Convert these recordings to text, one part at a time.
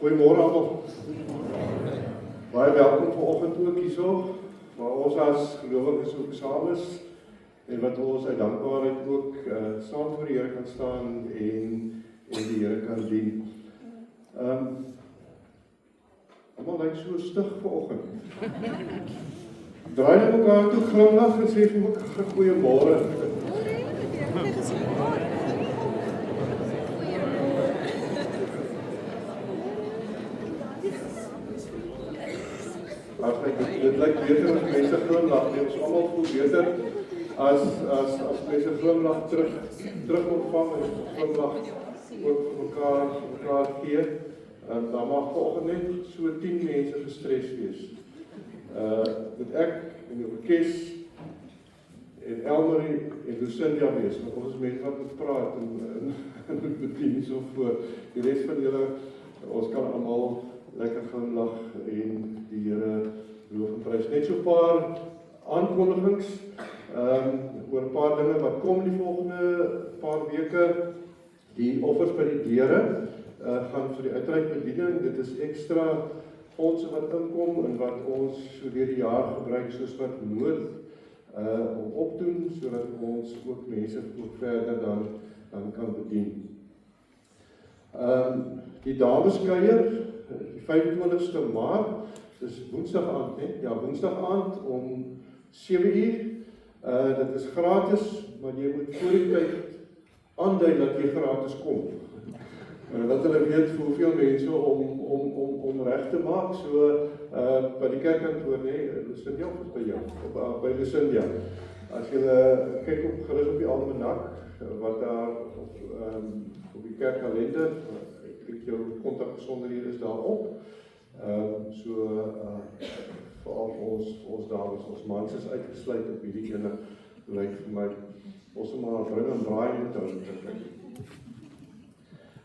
Goeiemôre almal. Baie welkom vanoggend ook hierso, waar ons as gelowiges ook saam is en wat ons uit dankbaarheid ook saam voor die Here kan staan en die Here kan dien. Almal lyk so stig vanoggend. Draai na mekaar toe, glimlag en sê vir mekaar goeiemôre. Dit lyk beter as mense glimlag, ons almal voel beter as mense glimlag terug ontvang en glimlag ook vir mekaar gee. Daar mag vanoggend net so 10 mense gestres wees. Met ek en die orkes en Elmarie en Lucinda wees, want ons is mense wat moet praat en moet bedien so voor. Die res van julle, ons kan almal lekker glimlag en die Here loof en prys. Net so 'n paar aankondigings oor 'n paar dinge wat kom die volgende paar weke. Die offers by die deure gaan vir die uitreikbediening. Dit is ekstra fondse wat inkom en wat ons so deur die jaar gebruik soos wat nood om opdoen, sodat ons ook mense ook verder dan kan bedien. Die dameskuier, die 25ste Maart, dis Woensdag aand, né? Ja, Woensdag aand om 7:00. Dit is gratis, maar jy moet voor die tyd aandui dat jy gratis kom. Dat hulle weet vir hoeveel mense om reg te maak. So by die kerkkantoor, né? Lucinda is by jou, by Lucinda. As jy kyk gerus op die almanak wat daar op die kerkkalender, ek jou kontakbesonderhede is daarop. Veral ons dames, ons mans is uitgesluit op hierdie ene, lyk vir my, ons maar bring en draai met hulle te kyk.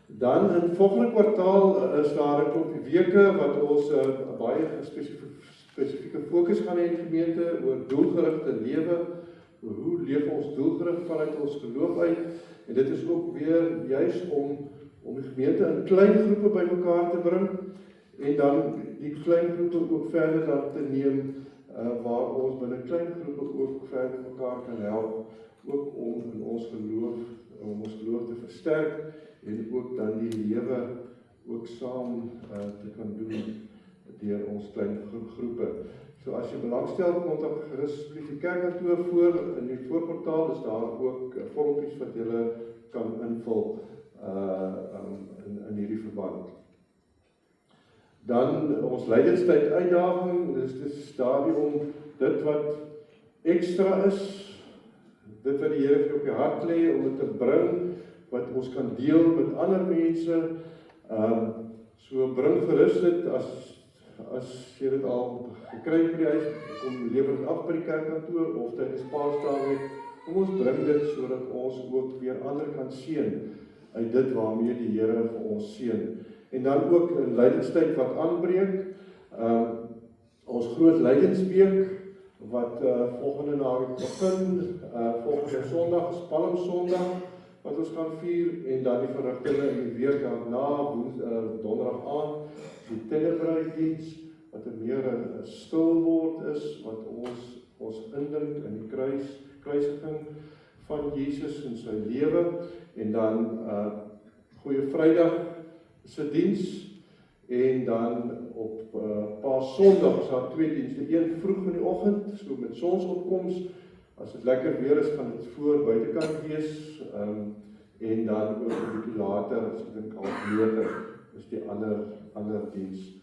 Dan in volgende kwartaal is daar 'n klomp weke wat ons 'n baie spesifieke fokus gaan hê in die gemeente oor doelgerigte lewe. Hoe leef ons doelgerig vanuit ons geloof uit? En dit is ook weer juis om die gemeente in klein groepe bymekaar te bring en dan die klein groepe ook verder dan te neem waar ons binne klein groepe ook verder mekaar kan help, ook om in ons geloof te versterk en ook dan die lewe ook saam te kan doen deur ons klein groepe. So as jy belangstel, kontak gerus asseblief die kerkkantoor voor in die voorportaal is daar ook vormpies wat jy kan invul in hierdie verband. Dan ons lydenstyd uitdaging, dis daardie om dit wat ekstra is, dit wat die Here vir jou op die hart lê om dit te bring, wat ons kan deel met ander mense. So bring gerus dit as jy dit al gekry by die huis, kom lewer dit af by die kerkkantoor of tydens Paasdae. Kom ons bring dit sodat ons ook weer ander kan seën uit dit waarmee die Here vir ons seën. En dan ook 'n lydenstyd wat aanbreek. Ons groot lydensweek wat volgende naweek begin, volgende Sondag is Palmsondag wat ons gaan vier en dan die verrigtinge in die week daarna, Donderdag aand, die Tenebreiddiens wat meer 'n stil word is, wat ons indink in die kruisiging van Jesus en sy lewe en dan Goeie Vrydag se diens en dan op Paasondag is daar 2 dienste, een vroeg in die oggend, so met sonsopkoms, as dit lekker weer is, gaan dit voor buitekant wees, en dan ook 'n bietjie later, as ek dink 8:30, is die ander diens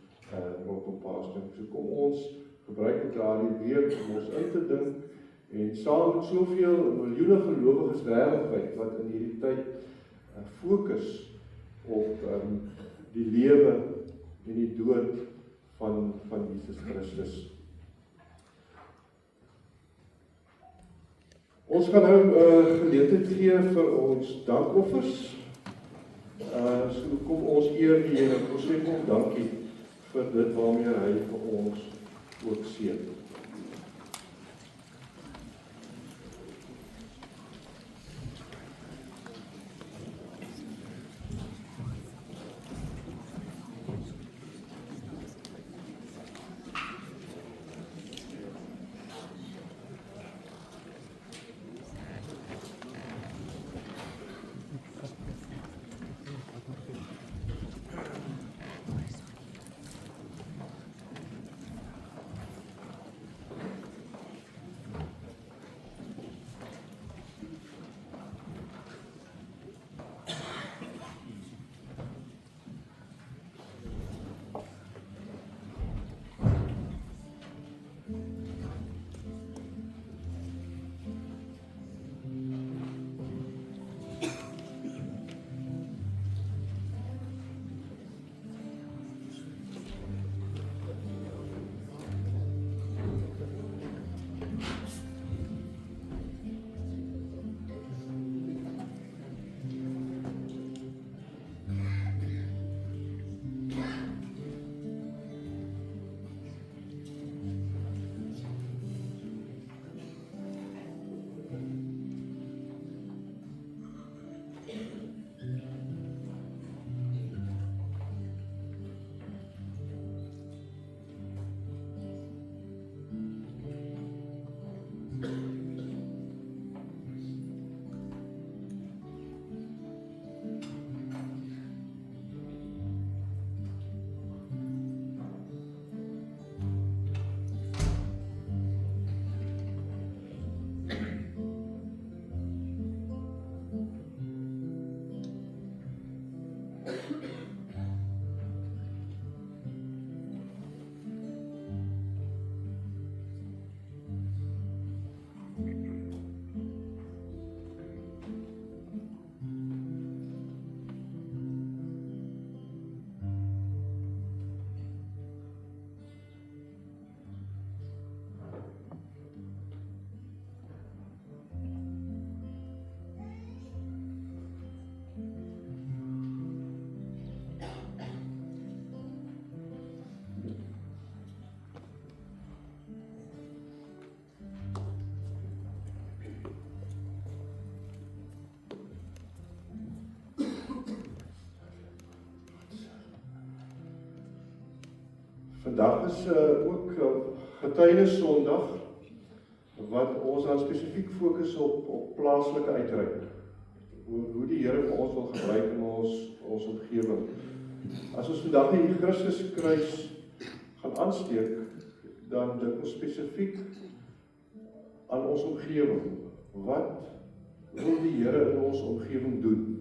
rondom Paasdag. So kom ons gebruik dit daardie week om ons in te dink en saam met soveel miljoene gelowiges wêreldwyd wat in hierdie tyd fokus op die lewe en die dood van Jesus Christus. Ons gaan nou geleentheid gee vir ons dankoffers. So kom ons eer die Here, ons sê hom dankie vir dit waarmee hy vir ons ook seën. Vandag is ook getuienis Sondag, wat ons dan spesifiek fokus op plaaslike uitreik. Hoe die Here vir ons wil gebruik in ons omgewing. As ons vandag die Christus kruis gaan aansteek, dan dink ons spesifiek aan ons omgewing. Wat wil die Here in ons omgewing doen?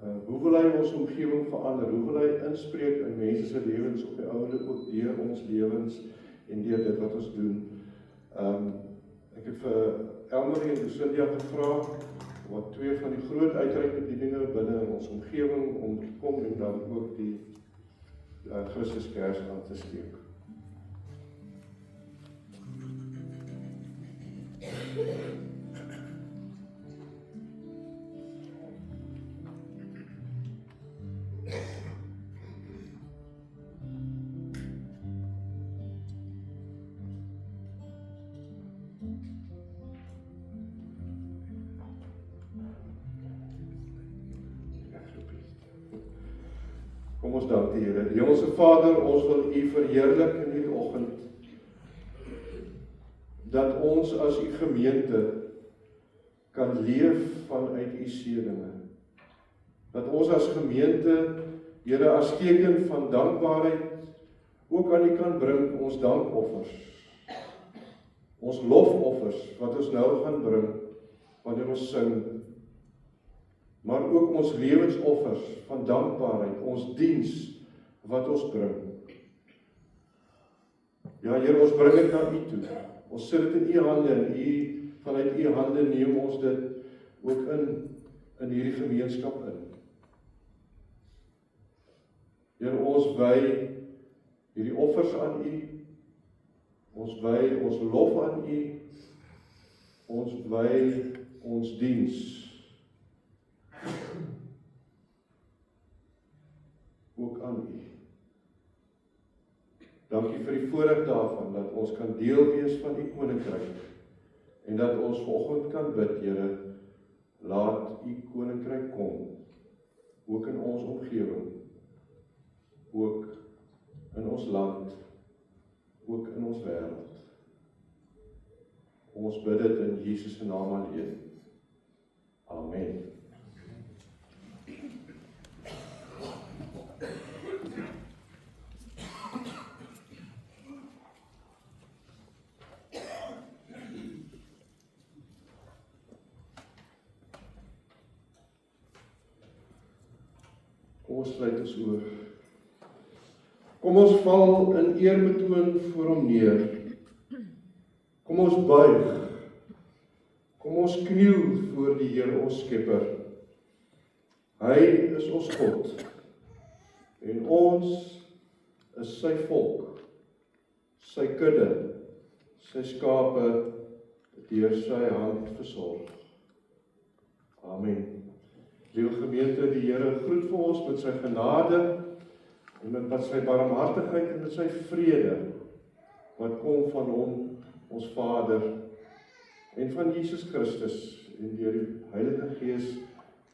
Hoe wil hy ons omgewing verander? Hoe wil hy inspreek in mense se lewens op die ouende ook deur ons lewens en deur dit wat ons doen? Ek het vir Elmarie en Lucinda gevra wat 2 van die groot uitreikbedieninge binne in ons omgewing om te kom en dan ook die Christuskers aan te steek. Kom ons dank die Here. Die Hemelse Vader, ons wil U verheerlik in hierdie oggend, dat ons as U gemeente kan leef vanuit U seëninge. Dat ons as gemeente, Here, as teken van dankbaarheid ook aan U kan bring ons dankoffers. Ons lofoffers wat ons nou gaan bring wanneer ons sing. Maar ook ons lewensoffers van dankbaarheid, ons diens wat ons bring. Ja, Here, ons bring dit na U toe. Ons sit dit in U hande en U, vanuit U hande neem ons dit ook in hierdie gemeenskap in. Here, ons wy hierdie offers aan U. Ons wy ons lof aan U. Ons wy ons diens ook aan U. Dankie vir die voorreg daarvan, dat ons kan deel wees van U koninkryk, en dat ons vanoggend kan bid, Here, laat U koninkryk kom, ook in ons omgewing, ook in ons land, ook in ons wêreld. Ons bid dit in Jesus se naam alleen. Amen. Kom ons sluit ons oor. Kom ons val in eerbetoon voor hom neer. Kom ons buig. Kom ons kniel voor die Here ons Skepper. Hy is ons God. En ons is sy volk, sy kudde, sy skape, deur sy hand versorg. Amen. Liewe gemeente, die Here groet vir ons met sy genade en met sy barmhartigheid en met sy vrede wat kom van hom, ons Vader, en van Jesus Christus en deur die Heilige Gees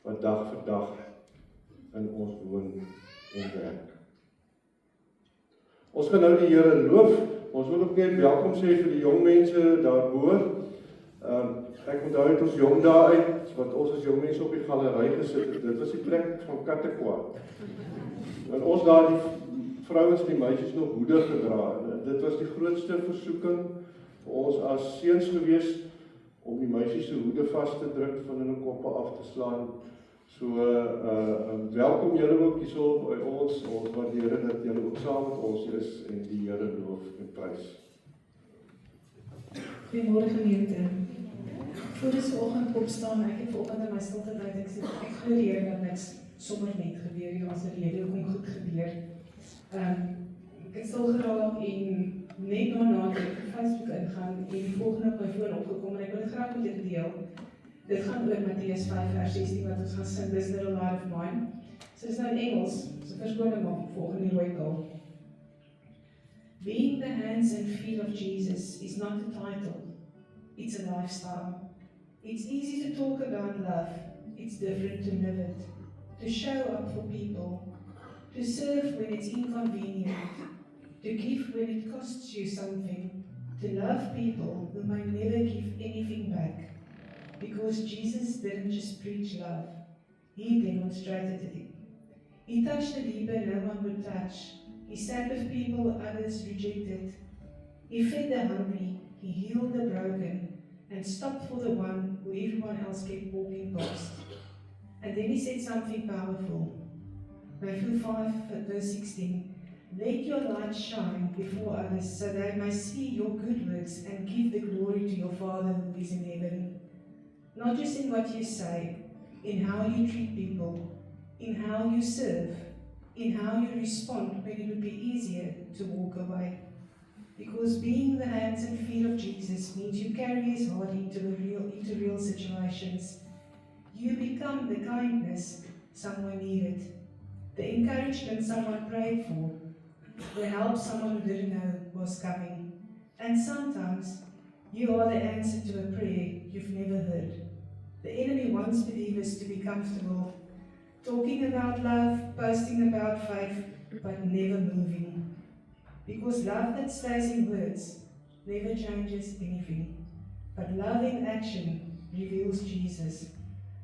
wat dag vir dag in ons woon en werk. Ons gaan nou die Here loof. Ons wil ook net welkom sê vir die jong mense daarbo. Ek onthou het ons jong daar uit, wat ons as jong mense op die galery gesit het. Dit was die plek van kattekwaad. En ons daar die vrouens en die meisies nog hoede gedra. En dit was die grootste versoeking vir ons as seuns gewees om die meisies se hoede vas te druk, van hulle koppe af te slaan. So welkom julle ook hierso by ons. Ons waardeer dat julle ook saam met ons is en die Here loof en prys. Goeiemôre gemeente. Voor dis vanoggend opstaan, ek het vanoggend in my stilte tyd, ek sê, ek glo die Here dat niks sommer net gebeur, hier was 'n rede hoekom goed gebeur. Ek het stil geraak en net daarna het ek op Facebook ingaan en die volgende op my foon opgekom en ek wil dit graag met julle deel. Dit gaan oor Matteus 5 vers 16 wat ons gaan sing, This Little Light of Mine. So dis nou in Engels, so verskoning maar volgende die rooi taal. Being the hands and feet of Jesus is not a title, it's a lifestyle. It's easy to talk about love, it's different to live it. To show up for people, to serve when it's inconvenient, to give when it costs you something, to love people who may never give anything back. Because Jesus didn't just preach love, he demonstrated it. He touched the leper no one would touch. He sat with people others rejected. He fed the hungry, he healed the broken, and stopped for the one who everyone else kept walking past. And then he said something powerful. Matthew 5, verse 16. Let your light shine before others, so they may see your good works and give the glory to your Father who is in heaven. Not just in what you say, in how you treat people, in how you serve, in how you respond when it would be easier to walk away. Because being the hands and feet of Jesus means you carry his heart into real situations. You become the kindness someone needed, the encouragement someone prayed for, the help someone who didn't know was coming. And sometimes you are the answer to a prayer you've never heard. The enemy wants believers to be comfortable, talking about love, posting about faith, but never moving. Because love that stays in words never changes anything. But love in action reveals Jesus.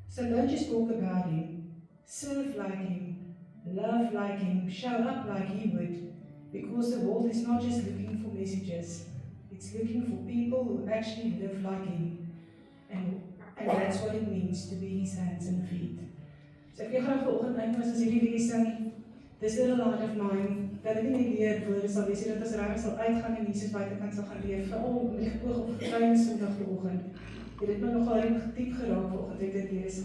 So don't just talk about him. Serve like him, love like him, show up like he would. Because the world is not just looking for messages. It's looking for people who actually live like him. And that's what it means to be his hands and feet. So ek wil graag vanoggend eindig as hierdie liedjie sing. This little light of mine, dat ek nie leer woorde sal wees, dat ons regtig sal uitgaan en Jesus buitekant sal gaan leef, veral met die oog op klein Sondag vanoggend. Jy het my nogal diep geraak vanoggend, ek dit lees.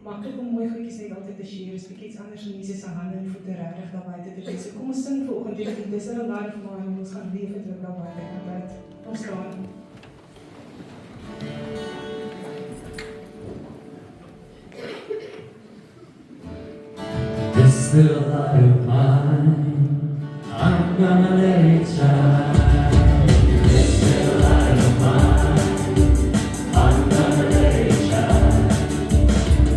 Maklik om mooi goedjies net altyd te share, is bietjie iets anders om Jesus se hande en voete regtig daar buite te wees. So kom ons sing vanoggend hierdie lied, this little light of mine, en ons gaan leef het ook daar buitekant uit. Ons staan. This little light of mine, I'm gonna let it shine. This little light of mine, I'm gonna let it shine.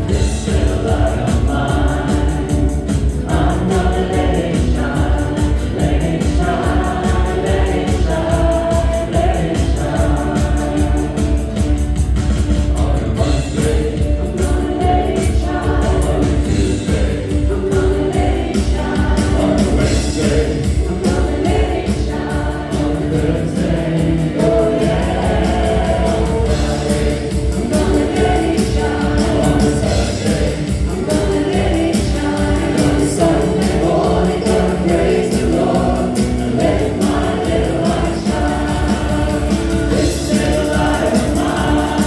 This little light of mine, I'm gonna let it shine. Let it shine, let it shine, let it shine. On a Monday, I'm gonna let it shine. On a Tuesday, I'm gonna let it shine. On a Wednesday, I'm gonna let it shine. On a Thursday, oh yeah. On a Friday, I'm gonna let it shine. On a Saturday, I'm gonna let it shine. And on a Sunday morning, gonna praise the Lord and let my little light shine. This little light of mine,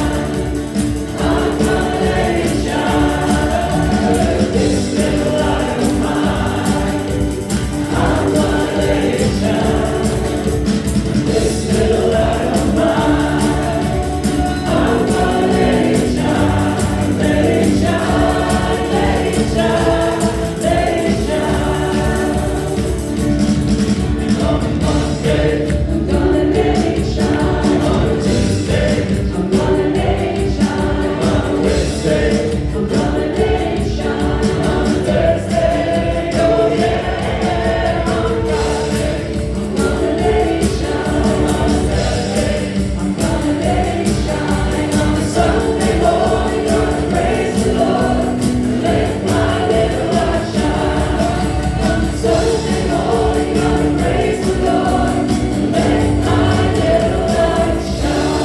I'm gonna let it shine. This little light of mine, I'm gonna let it shine. This little light of mine, I'm gonna let it shine. Let it shine, let it shine, let it shine. On a Monday, I'm gonna let it shine. On a Tuesday, I'm gonna let it shine. On a Wednesday, I'm gonna let it shine. On a Thursday, oh yeah. On a Friday, I'm gonna let it shine. On a Saturday, I'm gonna let it shine. On a Sunday morning, gonna praise the Lord and let my little light shine. On a Sunday morning, gonna praise the Lord and let my little light shine.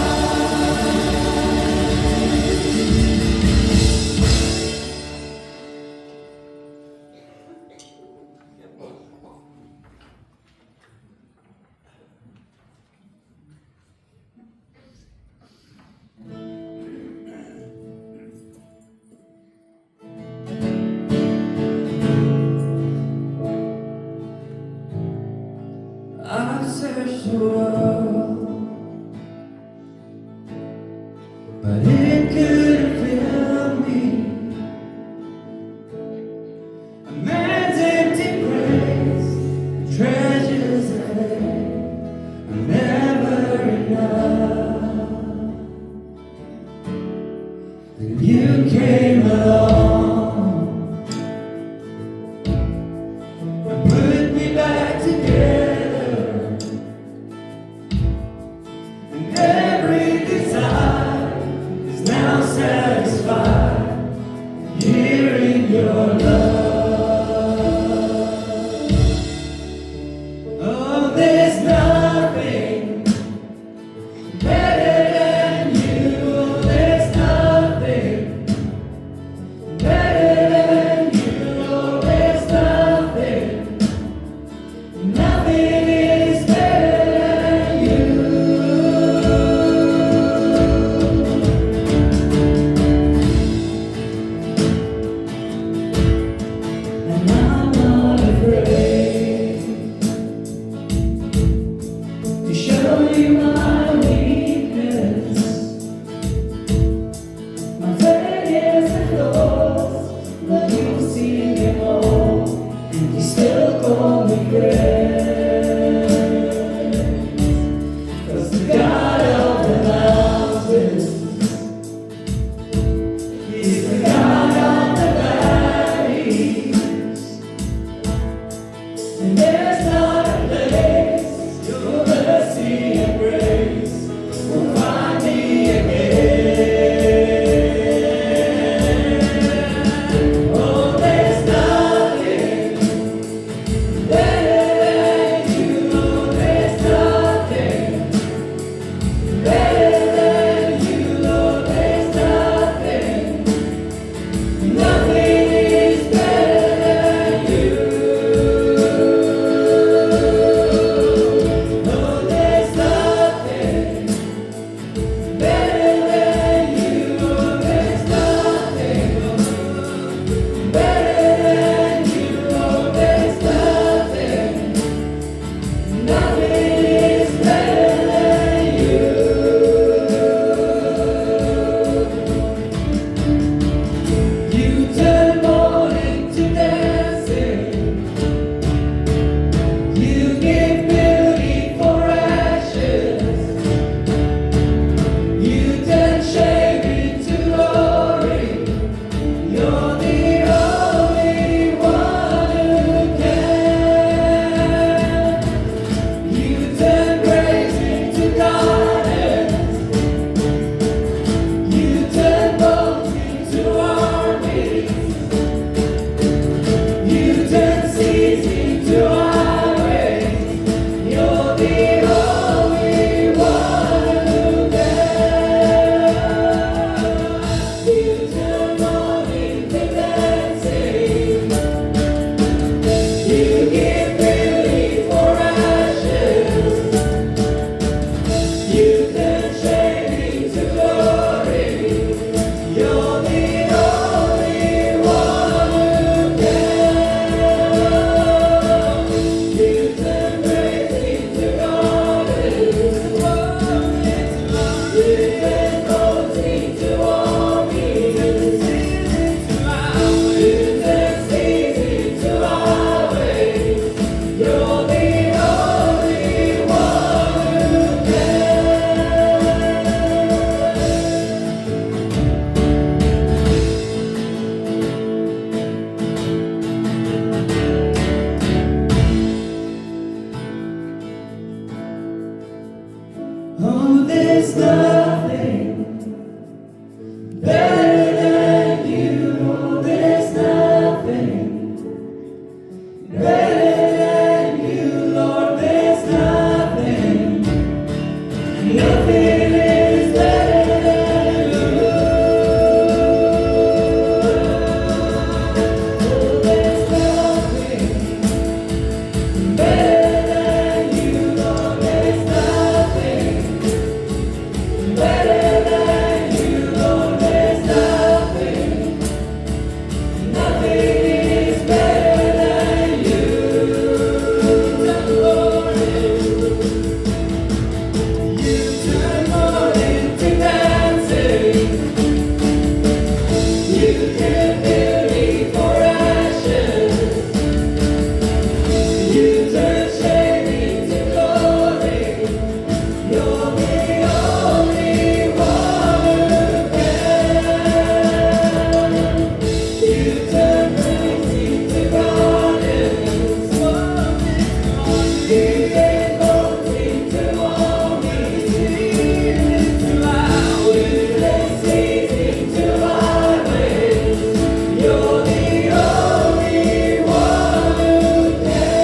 I've searched the world, but it couldn't fill me. A man's empty praise, treasures ahead, are never enough. Then you came along and put me back together. Oh, there's nothing better than you. Oh, there's nothing better than you, Lord. There's nothing, nothing is better than you. Oh, there's nothing better than you, Lord. There's nothing better than you, Lord. There's nothing, nothing is better than you. You turn mourning to dancing. You give beauty for ashes. You turn shame into glory. You're the only one who can. You turn mercy to gardens. You give glory to armies. You place seas into highways. You're the only one who can.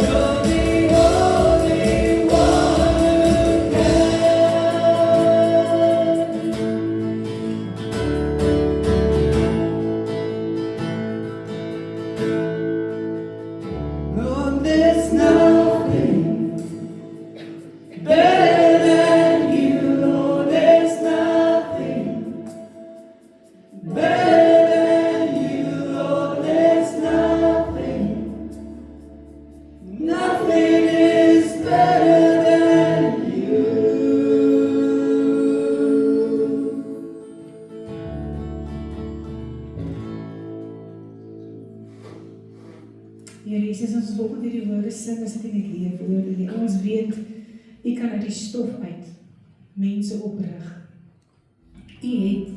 You're the only one who can. Oh, there's nothing better than you, Lord. There's nothing better than you, Lord. There's nothing, nothing is better than you. Heer Jesus, ons vanoggend hierdie woorde sing, is dit nie net leefwoorde nie. Ons weet, U kan uit die stof uit mense oprig. U het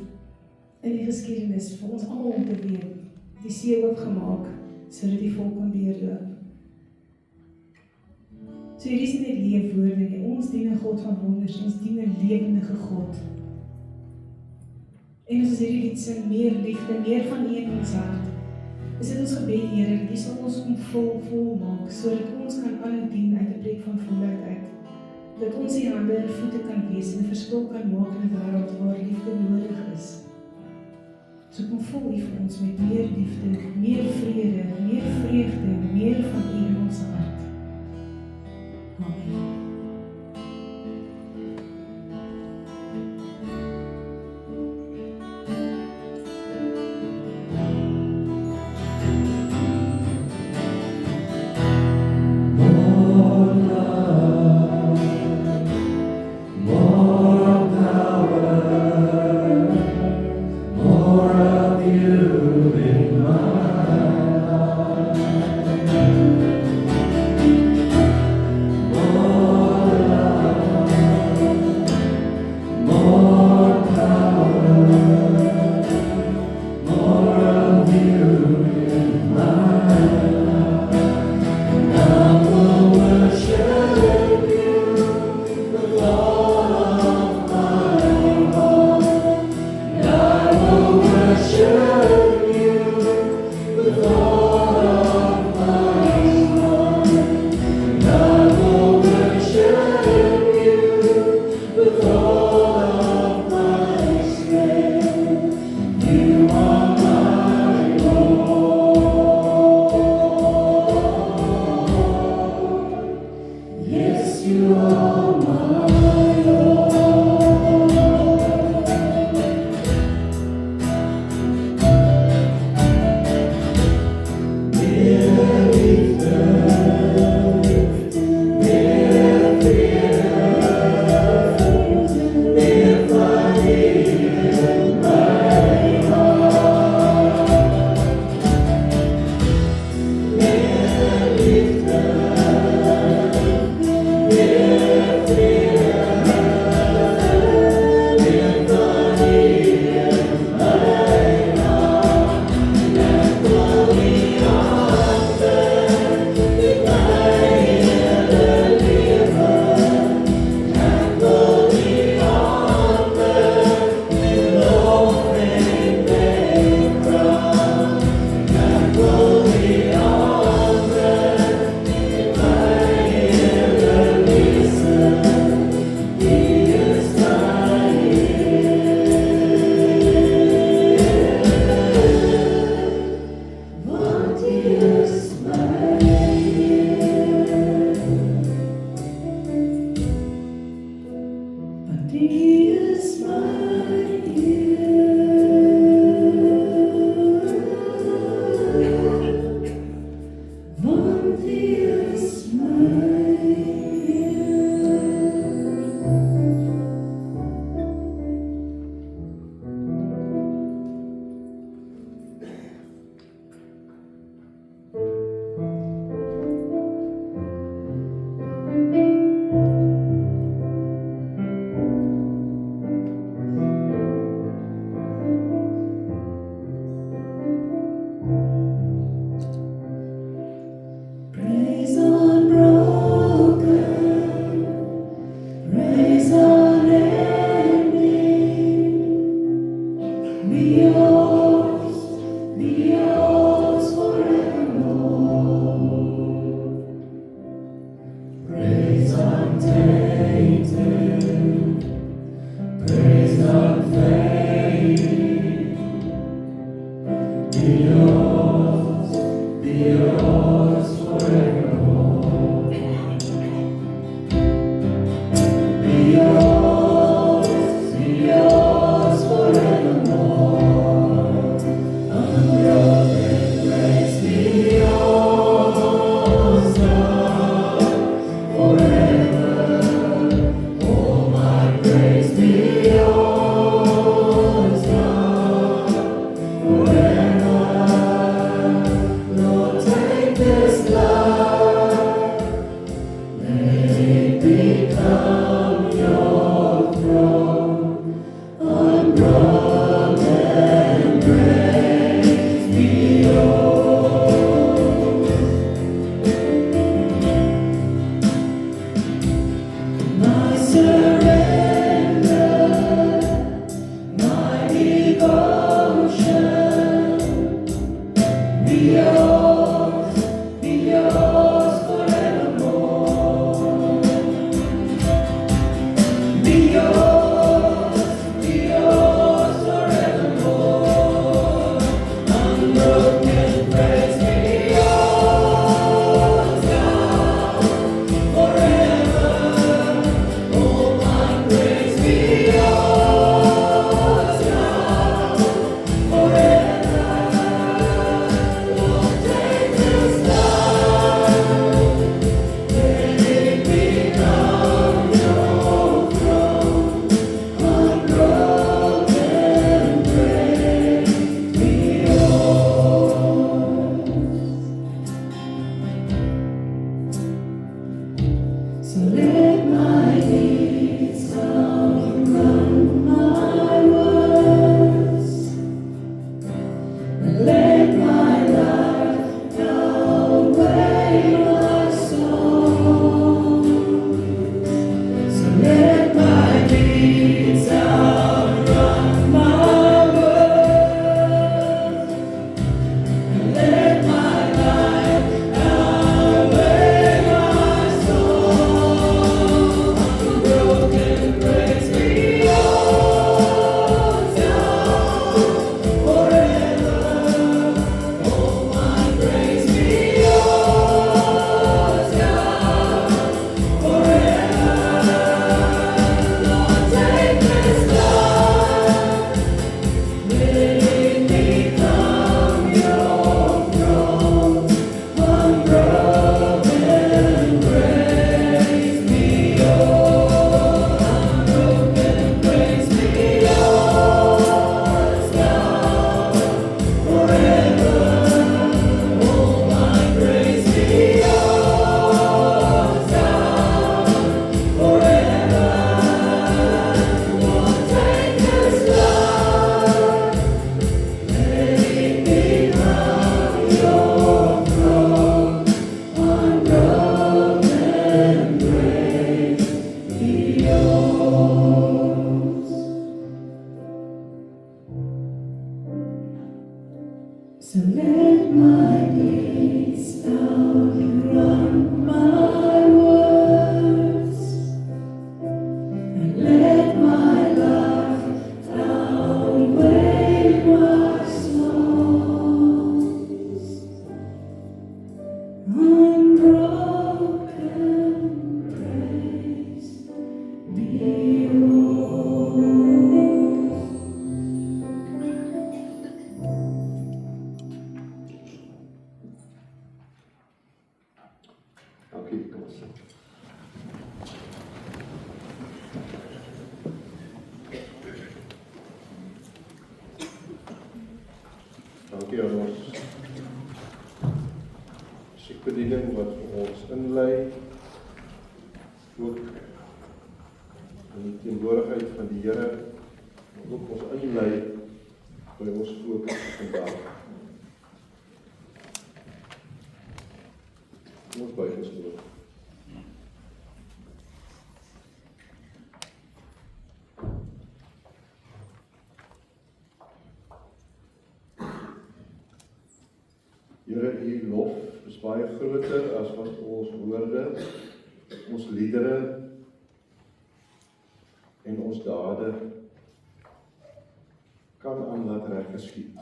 in die geskiedenis vir ons almal om te weet, die see oopgemaak, sodat die volk kon deurloop. So hier is nie net leefwoorde nie, ons dien 'n God van wonders, ons dien 'n lewendige God. En as ons hierdie lied sing, meer liefde, meer van U in ons hart, is dit ons gebed, Here, dat U sal ons kom vol maak, sodat ons kan alle dien uit 'n plek van volheid uit. Dat ons die hande en voete kan wees en 'n verskil kan maak in 'n wêreld waar liefde nodig is. So kom vol U vir ons met meer liefde, meer vrede, meer vreugde, meer van U in ons hart. Amen. So let my days outrun my words, and let my life outweigh my songs. Unbroken praise be yours. Dankie, kom ons sit. Dankie aan ons musiekbediening wat vir ons inlei, ook in die teenwoordigheid van die Here, maar ook ons inlei by ons fokus vandag. Kom ons buig ons oor. Here, U lof is baie groter as wat ons woorde, ons liedere en ons dade kan aan laat reg geskied.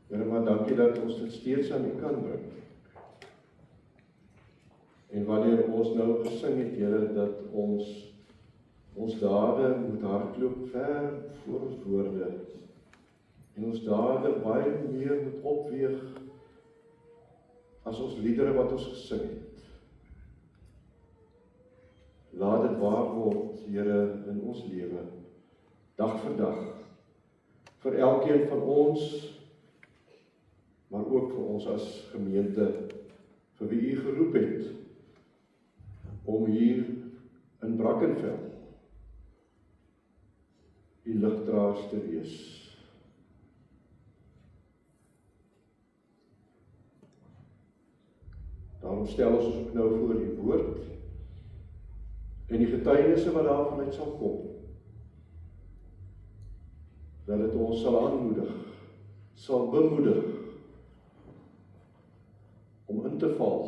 Here, maar dankie dat ons dit steeds aan U kan bring. En wanneer ons nou gesing het, Here, dat ons dade moet hardloop ver voor ons woorde. En ons dade baie meer moet opweeg as ons liedere wat ons gesing het. Laat dit waar word, Here, in ons lewe, dag vir dag, vir elkeen van ons, maar ook vir ons as gemeente, vir wie U geroep het, om hier in Brackenfell die ligdraers te wees. Daarom stel ons ook nou voor die woord en die getuienisse wat daarvan uit sal kom, dat dit ons sal aanmoedig, sal bemoedig om in te val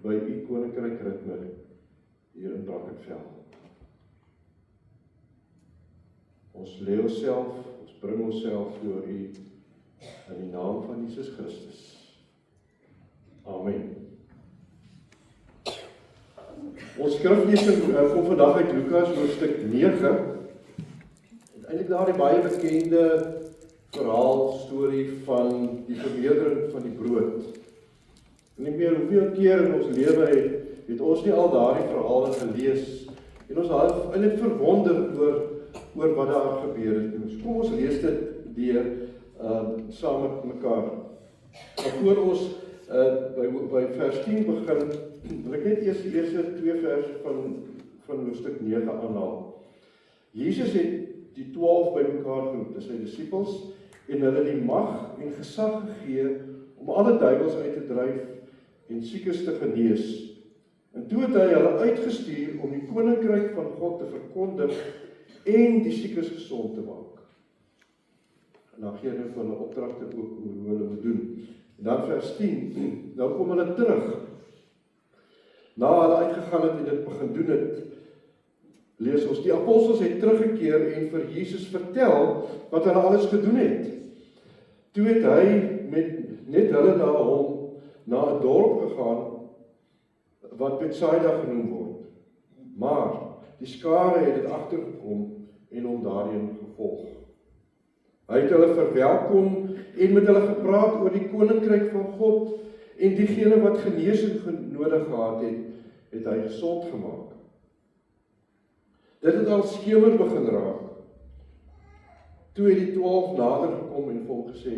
by U koninkryk ritme hier in Brackenfell. Ons lê onsself, ons bring onsself voor U in die naam van Jesus Christus. Amen. Ons skriflesing kom vandag uit Lukas hoofstuk 9. En eintlik daardie baie bekende verhaal, storie van die vermeerdering van die brood. En nie meer hoeveel keer in ons lewe het ons nie al daardie verhale gelees en ons half eintlik verwonder oor wat daar gebeur het. So kom ons lees dit deur saam met mekaar. Maar voor ons by vers 10 begin, wil ek net eers die eerste 2 verse van hoofstuk 9 aanhaal. Jesus het die 12 bymekaar geroep, dis sy disippels, en hulle die mag en gesag gegee om alle duiwels uit te dryf en siekes te genees. En toe het hy hulle uitgestuur om die koninkryk van God te verkondig en die siekes gesond te maak. En dan gee hy vir hulle opdragte ook hoe hulle moet doen. En dan vers 10, nou kom hulle terug. Na hulle uitgegaan het en dit begin doen het, lees ons, die apostels het teruggekeer en vir Jesus vertel wat hulle alles gedoen het. Toe het hy met net hulle na 'n dorp gegaan, wat Betsaida genoem word. Maar die skare het dit agtergekom en hom daarheen gevolg. Hy het hulle verwelkom en met hulle gepraat oor die koninkryk van God en diegene wat genesing nodig gehad het hy gesond gemaak. Dit het al skemer begin raak. Toe het die 12 nader gekom en vir hom gesê,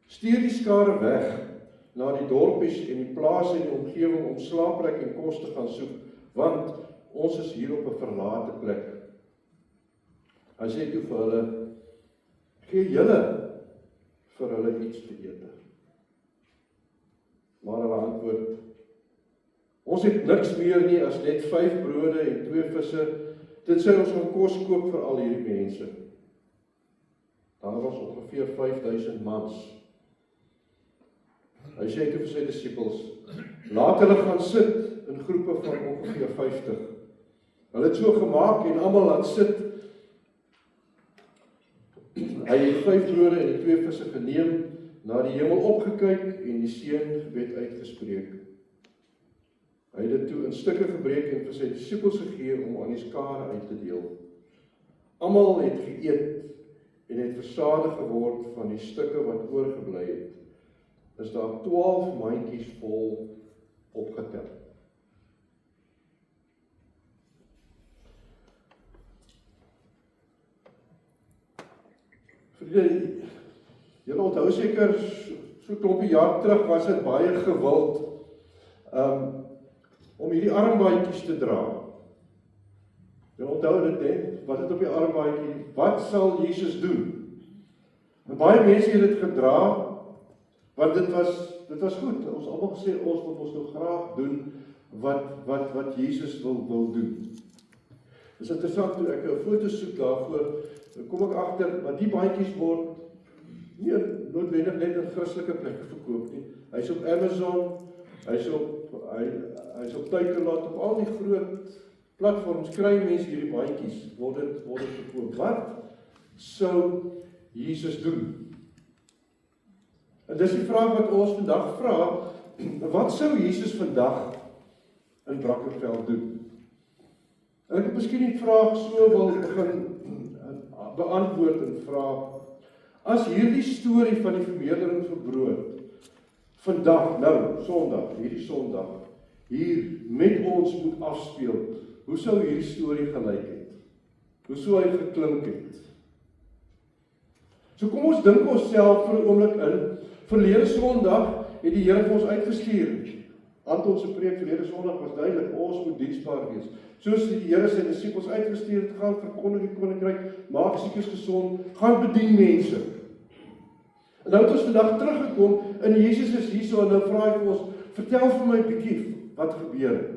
stuur die skare weg na die dorpies en die plase en die omgewing om slaapplek en kos te gaan soek, want ons is hier op 'n verlate plek. Hy sê toe vir hulle, gee julle vir hulle iets te eet. Maar hulle antwoord, ons het niks meer nie as net 5 brode en 2 visse dit sê ons gaan kos koop vir al hierdie mense. Daar was ongeveer 5000 mans. Hy sê toe vir sy disippels, laat hulle gaan sit in groepe van ongeveer 50. Hulle het so gemaak en almal laat sit. Hy het 5 brode en die 2 visse geneem, na die hemel opgekyk en die seëngebed uitgespreek. Hy het dit toe in stukke gebreek en vir sy disippels gegee om aan die skare uit te deel. Almal het geëet en het versadig geword van die stukke wat oorgebly het. Is daar 12 mandjies vol opgetel. Vriende, julle onthou seker so 'n klompie jaar terug was dit baie gewild om hierdie armbaadjies te dra. Julle onthou dit, hè? Wat het op die armbaadjie? Wat sal Jesus doen? En baie mense het dit gedra, want dit was goed. Ons almal gesê ons wil ons nou graag doen wat Jesus wil doen. Dit is interessant toe ek 'n foto soek daarvoor, dan kom ek agter dat die baadjies word nie noodwendig net in Christelike plekke verkoop nie. Hy's op Amazon, hy's op Takealot, op al die groot platforms kry mense hierdie baadjies, word dit verkoop. Wat sou Jesus doen? En dis die vraag wat ons vandag vra, wat sou Jesus vandag in Brackenfell doen? En ek het miskien die vraag so wil begin beantwoord en vra, as hierdie storie van die vermeerdering van brood vandag, nou, Sondag, hierdie Sondag, hier met ons moet afspeel, hoe sou hierdie storie gelyk het? Hoe sou hy geklink het? So kom ons dink onsself vir 'n oomblik in. Verlede Sondag het die Here vir ons uitgestuur. Anton se preek verlede Sondag was duidelik, ons moet diensbaar wees. Soos die Here sy disippels uitgestuur het, gaan verkondig die koninkryk, maak siekes gesond, gaan bedien mense. En nou het ons vandag teruggekom, en Jesus is hierso, en nou vra hy vir ons, vertel vir my 'n bietjie wat gebeur het.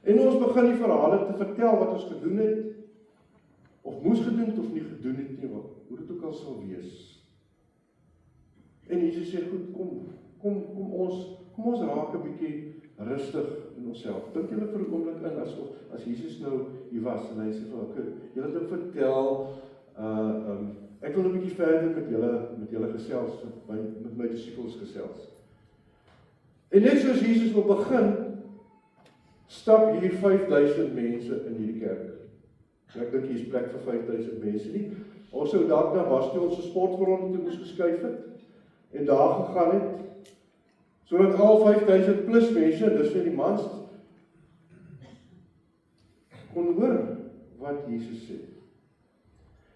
En ons begin die verhale te vertel wat ons gedoen het, of moes gedoen het of nie gedoen het nie, hoe dit ook al sal wees. En Jesus sê, goed, kom ons raak 'n bietjie rustig in onsself. Dink julle vir 'n oomblik in, as Jesus nou hier was, en hy sê vir okay, julle het nou vertel, ek wil 'n bietjie verder met julle gesels, met my disippels gesels. En net soos Jesus wil begin, stap hier 5000 mense in hierdie kerk. Ek dink hier is plek vir 5000 mense nie. Ons sou dalk na Bastion se sportgrond toe moes geskuif het, en daar gegaan het, sodat al 5000 plus mense, dis vir die mans, kon hoor wat Jesus sê.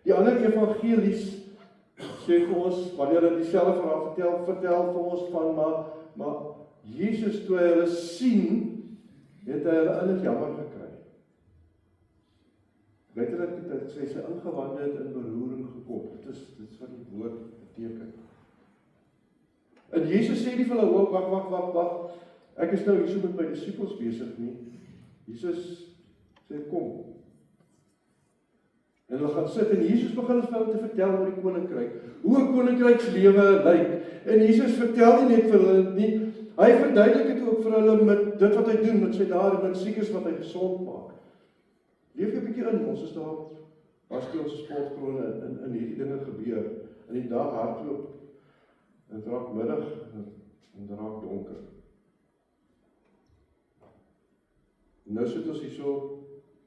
Die ander evangelies sê vir ons, wanneer hulle dieselfde verhaal vertel vir ons van, maar Jesus, toe hy hulle sien, het hy hulle in het jammer gekry. Letterlik het hy sy ingewande het in beroering gekom. Dit is wat die woord beteken. En Jesus sê nie vir hulle, wag, ek is nou hierso met my disippels besig nie. Jesus sê, kom. En hulle gaan sit, en Jesus begin vir hulle te vertel oor die koninkryk, hoe 'n koninkrykslewe lyk. En Jesus vertel nie net vir hulle nie, hy verduidelik dit ook vir hulle met dit wat hy doen, met sy dade, met siekes wat hy gesond maak. Leef jy 'n bietjie in, ons is daar, as jy ons sportkrone in hierdie dinge gebeur, in die dag hardloop, en het raak middag, en het raak donker. En nou sit ons hier so,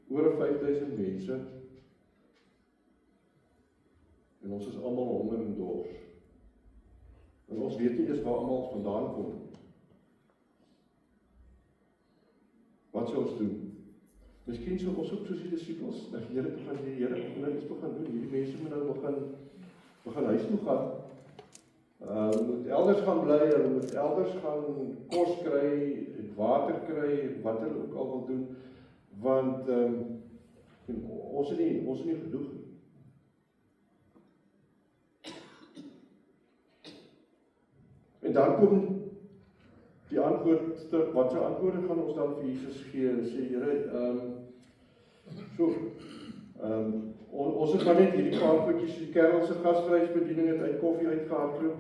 oor 5000 mense, en ons is almal honger en dors. En ons weet nie eens waar almal vandaan kom. Wat sou ons doen? Miskien sou ons ook soos die disippels, dat Here begin die Here iets begin doen. Hierdie mense moet nou begin huis toe gaan. Hulle moet elders gaan bly, hulle moet elders gaan kos kry, en water kry, wat hulle ook al wil doen, want ons het nie gedoen. En dan kom die antwoord, wat sy antwoorde gaan ons dan vir Jesus gee, en sê, Here, so, Ons het maar net hierdie paar goedjies, die kerel se gasvryheidsbediening het uit koffie uitgehardloop.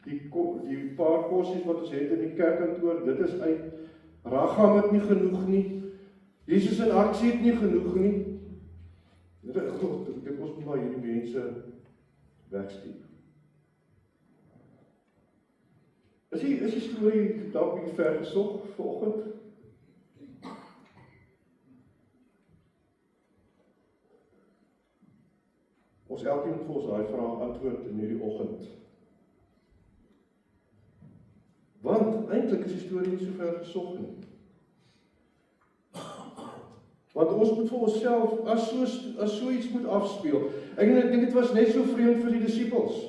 Die paar kossies wat ons het in die kerkkantoor, dit is uit. Ragam het nie genoeg nie. Jesus in aksie het nie genoeg nie. Dit ons moet maar hierdie mense wegstuur. Is die storie dalk bietjie ver gesog vanoggend? Ons elkeen moet vir ons daai vraag antwoord in hierdie oggend. Want eintlik is die storie nie so ver gesog nie. Want ons moet vir onsself as so iets moet afspeel. Ek dink dit was net so vreemd vir die disippels.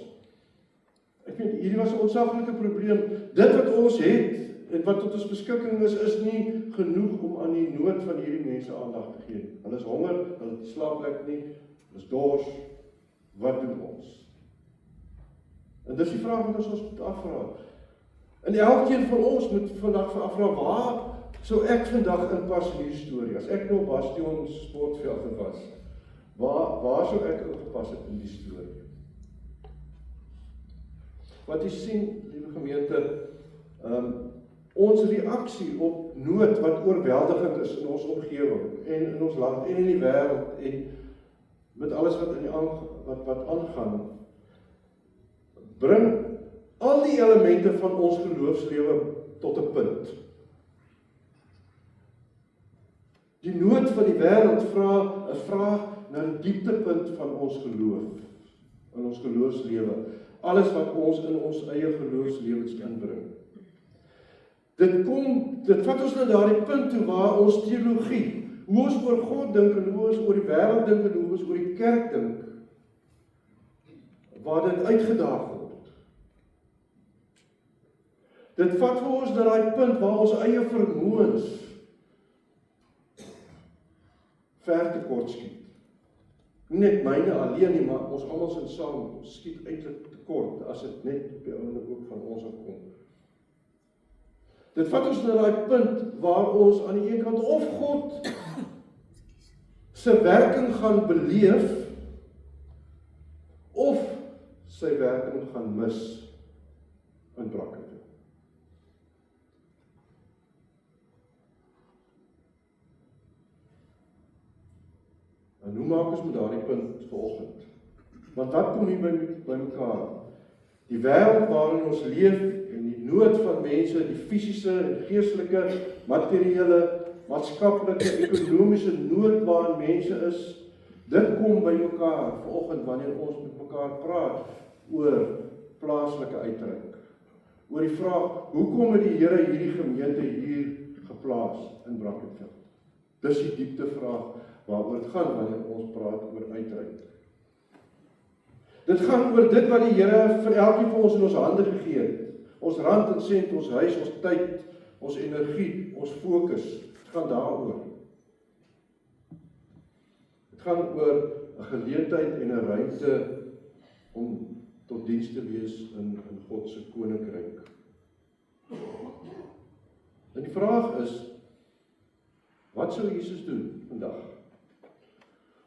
Ek weet hierdie was 'n ontsaglike probleem. Dit wat ons het en wat tot ons beskikking is nie genoeg om aan die nood van hierdie mense aandag te gee. Hulle is honger, hulle het slaapplek nie, hulle is dors. Wat doen ons? En dis die vraag wat ons moet afvra. En elkeen van ons moet vandag afvra, waar sou ek vandag inpas in hierdie storie? As ek nou op Bastion sportveld was, waar sou ek ingepas het in die storie? Wat jy sien, liewe gemeente, ons reaksie op nood wat oorweldigend is in ons omgewing en in ons land en in die wêreld en met alles wat aangaan, bring al die elemente van ons geloofslewe tot 'n punt. Die nood van die wêreld vra 'n vraag na die dieptepunt van ons geloof, in ons geloofslewe, alles wat ons in ons eie geloofslewens inbring. Dit vat ons na daardie punt toe waar ons teologie, hoe ons oor God dink en hoe ons oor die wêreld dink en hoe ons oor die kerk dink, waar dit uitgedaag word. Dit vat vir ons na daai punt waar ons eie vermoëns ver te kort skiet. Net myne alleen nie, maar ons almal sin saam skiet eintlik te kort as dit net op die ouene ook van ons afkom. Dit vat ons na daai punt waar ons aan die een kant of God sy werking gaan beleef of sy werking gaan mis in brakke. En hoe maak ons met daardie punt vanoggend? Want wat kom hier by mekaar? Die wêreld waarin ons leef en die nood van mense, die fisiese en geestelike, materiële, maatskaplike, ekonomiese nood waarin mense is, dit kom by mekaar vanoggend wanneer ons met mekaar praat oor plaaslike uitreik. Oor die vraag, hoekom het die Here hierdie gemeente hier geplaas in Brackenfell? Dis die diepte vraag waaroor dit gaan wanneer ons praat oor uitreik. Dit gaan oor dit wat die Here vir elkeen van ons in ons hande gegee het. Ons rand en sent, ons huis, ons tyd, ons energie, ons fokus. Dit gaan daaroor. Dit gaan oor 'n geleentheid en 'n ruimte om tot diens te wees in God se koninkryk. En die vraag is, wat sou Jesus doen vandag?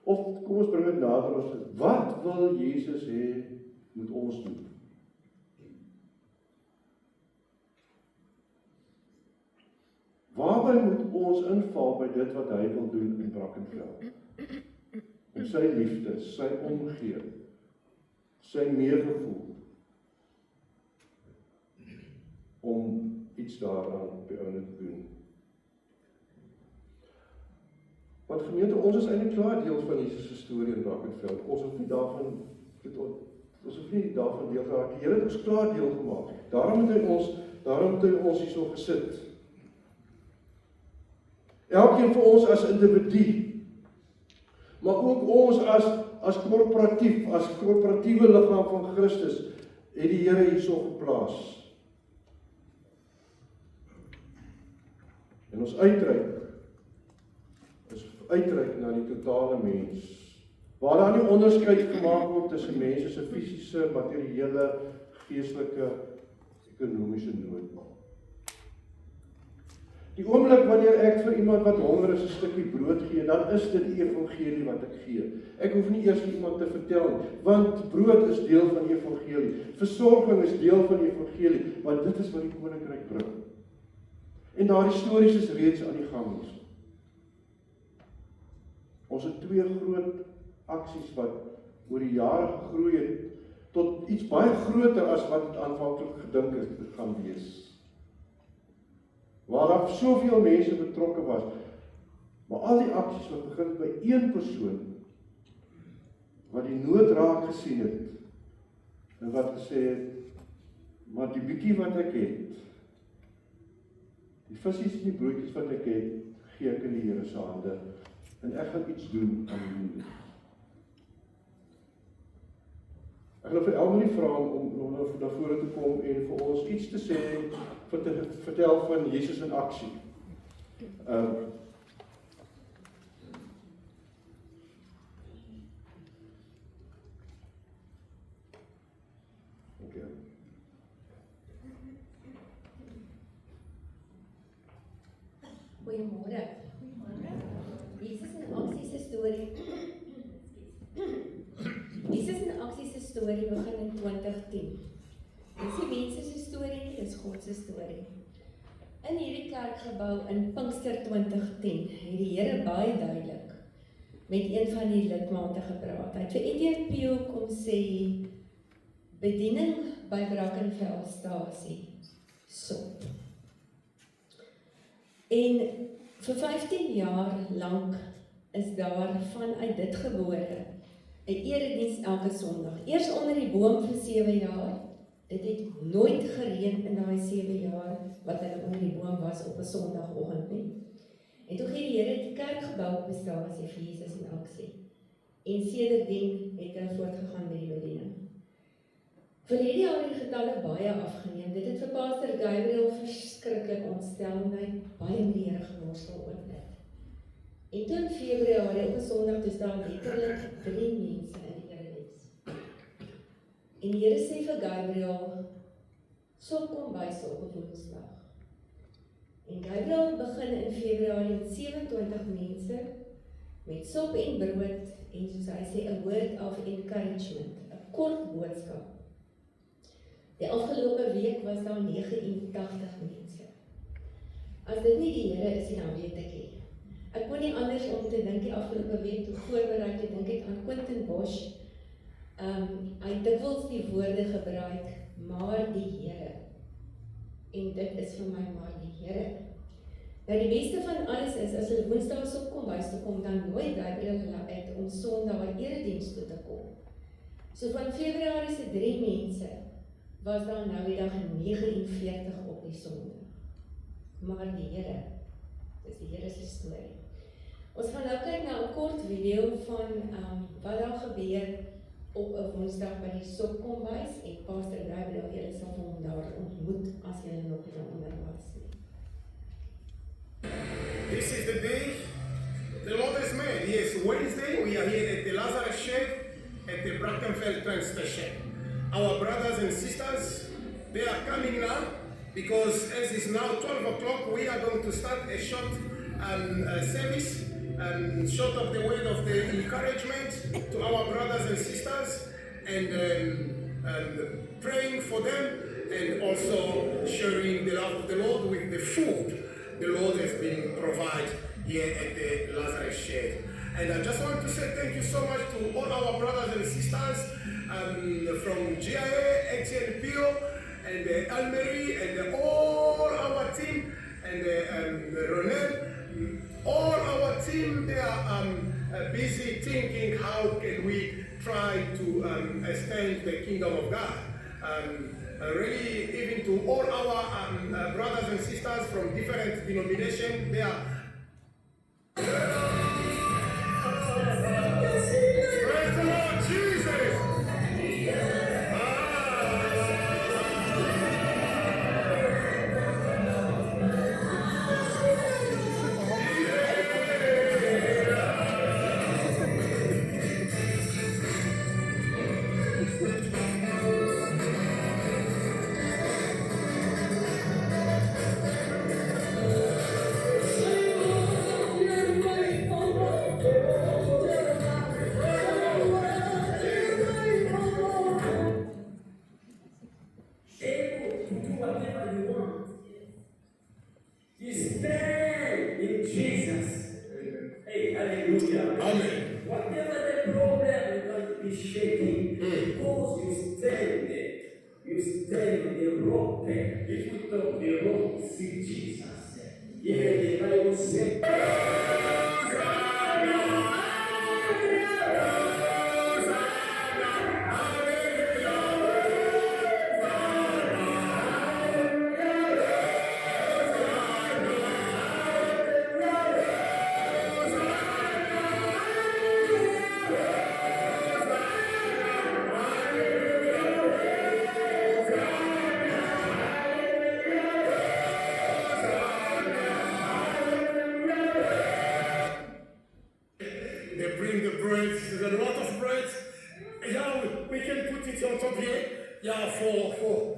Of kom ons bring dit nader ons, wat wil Jesus hê moet ons doen? Waarby moet ons inval by dit wat hy wil doen in Brackenfell? Om sy liefde, sy omgee, sy meegevoel, om iets daaraan op die ouene te doen. Want gemeente, ons is eintlik klaar deel van Jesus se storie in Brackenfell. Ons hoef nie daarvan deel te raak. Die Here het ons klaar deel gemaak. Daarom het hy ons hierso gesit. Elkeen van ons as individu, maar ook ons as korporatief, as korporatiewe liggaam van Christus, het die Here hierso geplaas. En ons uitreik na die totale mens, waar daar nie onderskeid gemaak word tussen mense se fisiese, materiële, geestelike, ekonomiese nood. Die oomblik wanneer ek vir iemand wat honger is 'n stukkie brood gee, dan is dit die evangelie wat ek gee. Ek hoef nie eers vir iemand te vertel nie, want brood is deel van die evangelie. Versorging is deel van die evangelie, want dit is wat die koninkryk bring. En daardie stories is reeds aan die gang is. Ons het 2 groot aksies wat oor die jare gegroei het tot iets baie groter as wat het aanvanklik gedink is dit gaan wees. Waar daar soveel mense betrokke was, maar al die aksies wat begin by een persoon wat die nood raak gesien het en wat gesê het, maar die bietjie wat ek het, die visies en die broodjies wat ek het, gee ek in die Here se hande en ek gaan iets doen aan die nood. Ek wil vir Elmarie vra om na vore te kom en vir ons iets te sê, vertel van Jesus in aksie. Okay. Goeiemôre. Jesus in aksie se storie. Jesus in aksie se storie begin in 2010. Dis nie mense se storie nie, dis God se storie. In hierdie kerkgebou in Pinkster 2010 het die Here baie duidelik met een van die lidmate gepraat. Hy het vir Etienne Pio kom sê bediening by Brackenfellstasie sop. En vir 15 jaar lank is daar vanuit dit gebore 'n erediens elke Sondag. Eers onder die boom vir 7 jaar. Dit het nooit gereën in daai 7 jaar wat hulle onder die boom was op 'n Sondagoggend nie. En toe gee die Here die kerk gebou op 'n stasie vir Jesus in aksie. En sedertdien het hulle voortgegaan met die bediening. Vir hierdie jaar het die getalle baie afgeneem. Dit het vir Pastor Gabriel verskriklik ontstel en hy baie met die Here geworstel oor dit. En toe in Februarie op 'n Sondag toe staan letterlik 3 mense in die erediens. En die Here sê vir Gabriel, "Sop kom bys op 'n Woensdag." En Gabriel begin in Februarie met 27 mense met sop en brood en soos hy sê 'n word of encouragement, 'n kort boodskap. Die afgelope week was daar 89 mense. As dit nie die Here is nie, dan weet ek nie. Ek kon nie anders om te dink die afgelope week toe voorberei het, dink ek aan Quentin Bosch. Hy het dikwels die woorde gebruik, maar die Here. En dit is vir my maar die Here. Nou die beste van alles is, as hulle Woensdags op kombuis toe kom, dan nooi Gabriel hulle uit om Sondag erediens toe te kom. So van Februarie se 3 mense, was daar nou die dag 49 op die Sondag. Maar die Here, dis die Here se storie. Ons gaan nou kyk na 'n kort video van wat daar gebeur op 'n Woensdag by die Sopkombuis en Pastor Gabriel, julle sal hom daar ontmoet as julle nog nie onder was nie. This is the day the Lord has made. Yes, Wednesday we are here at the Lazarus Shed at the Brackenfell train station. Our brothers and sisters, they are coming now because as it's now 12 o'clock, we are going to start a short service, short of the word of the encouragement to our brothers and sisters and praying for them and also sharing the love of the Lord with the food the Lord has been provided here at the Lazarus Shed. And I just want to say thank you so much to all our brothers and sisters from GIA, Etienne Pio, and Almery, and all our team, and Ronel, all our team, they are busy thinking how can we try to extend the kingdom of God. Really, even to all our brothers and sisters from different denominations, they are praise the Lord Jesus! Hallelujah. Amen. Whatever the problem, you can be shaking. Because you stand on the rock. If you talk the rock, see Jesus. Yeah, the Bible says. They bring the bread, there's a lot of bread. Yeah, we can put it on top here. Yeah, for